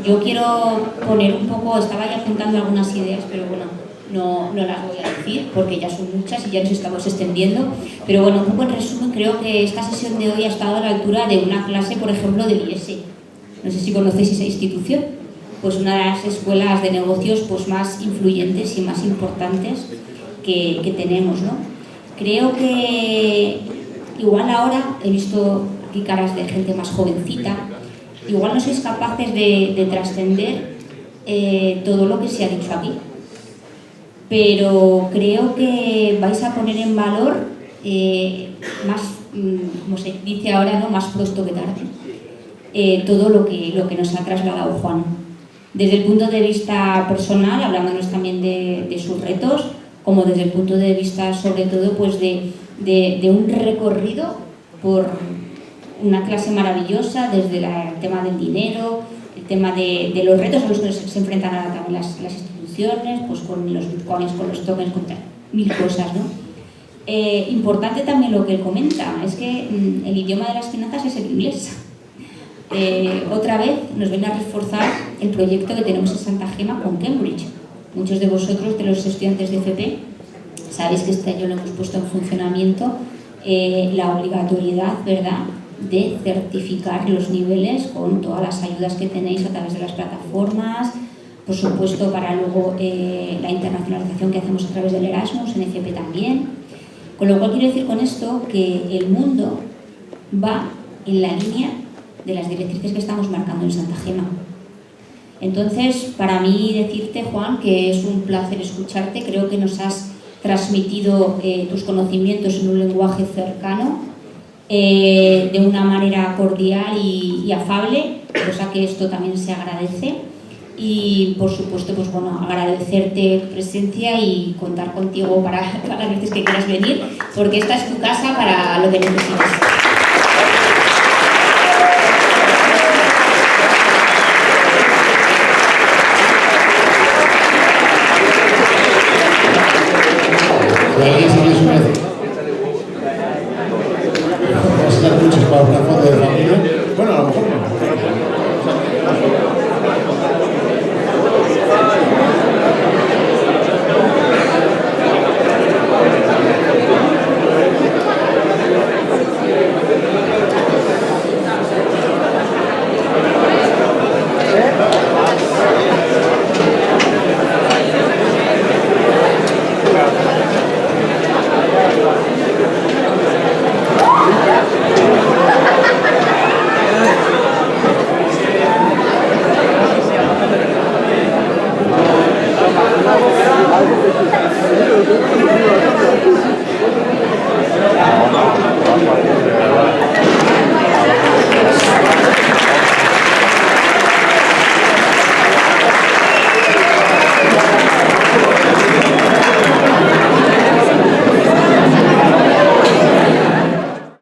Yo quiero poner un poco, estaba ya apuntando algunas ideas, pero bueno, no las voy a decir porque ya son muchas y ya nos estamos extendiendo. Pero bueno, un poco en resumen, creo que esta sesión de hoy ha estado a la altura de una clase, por ejemplo, del IES. No sé si conocéis esa institución. Pues una de las escuelas de negocios pues, más influyentes y más importantes que tenemos, ¿no? Creo que igual ahora, he visto aquí caras de gente más jovencita, igual no sois capaces de trascender todo lo que se ha dicho aquí. Pero creo que vais a poner en valor más, como se dice ahora, ¿no? Más pronto que tarde, todo lo que nos ha trasladado Juan. Desde el punto de vista personal, hablándonos también de sus retos, como desde el punto de vista, sobre todo, pues de un recorrido por una clase maravillosa, desde el tema del dinero, el tema de los retos a los que se enfrentan ahora también las instituciones, pues con los bitcoins, con los tokens, con tal. mil cosas, ¿no? Importante también lo que él comenta, es que el idioma de las finanzas es el inglés. Otra vez nos viene a reforzar el proyecto que tenemos en Santa Gema con Cambridge. Muchos de vosotros, de los estudiantes de FP, sabéis que este año lo hemos puesto en funcionamiento, la obligatoriedad, ¿verdad?, de certificar los niveles con todas las ayudas que tenéis a través de las plataformas, por supuesto para luego la internacionalización que hacemos a través del Erasmus, en FP también. Con lo cual quiero decir con esto que el mundo va en la línea de las directrices que estamos marcando en Santa Gema. Entonces, para mí decirte, Juan, que es un placer escucharte, creo que nos has transmitido tus conocimientos en un lenguaje cercano, de una manera cordial y afable, cosa que esto también se agradece. Y por supuesto, pues bueno, agradecerte tu presencia y contar contigo para las veces que quieras venir, porque esta es tu casa para lo que necesites. Si alguien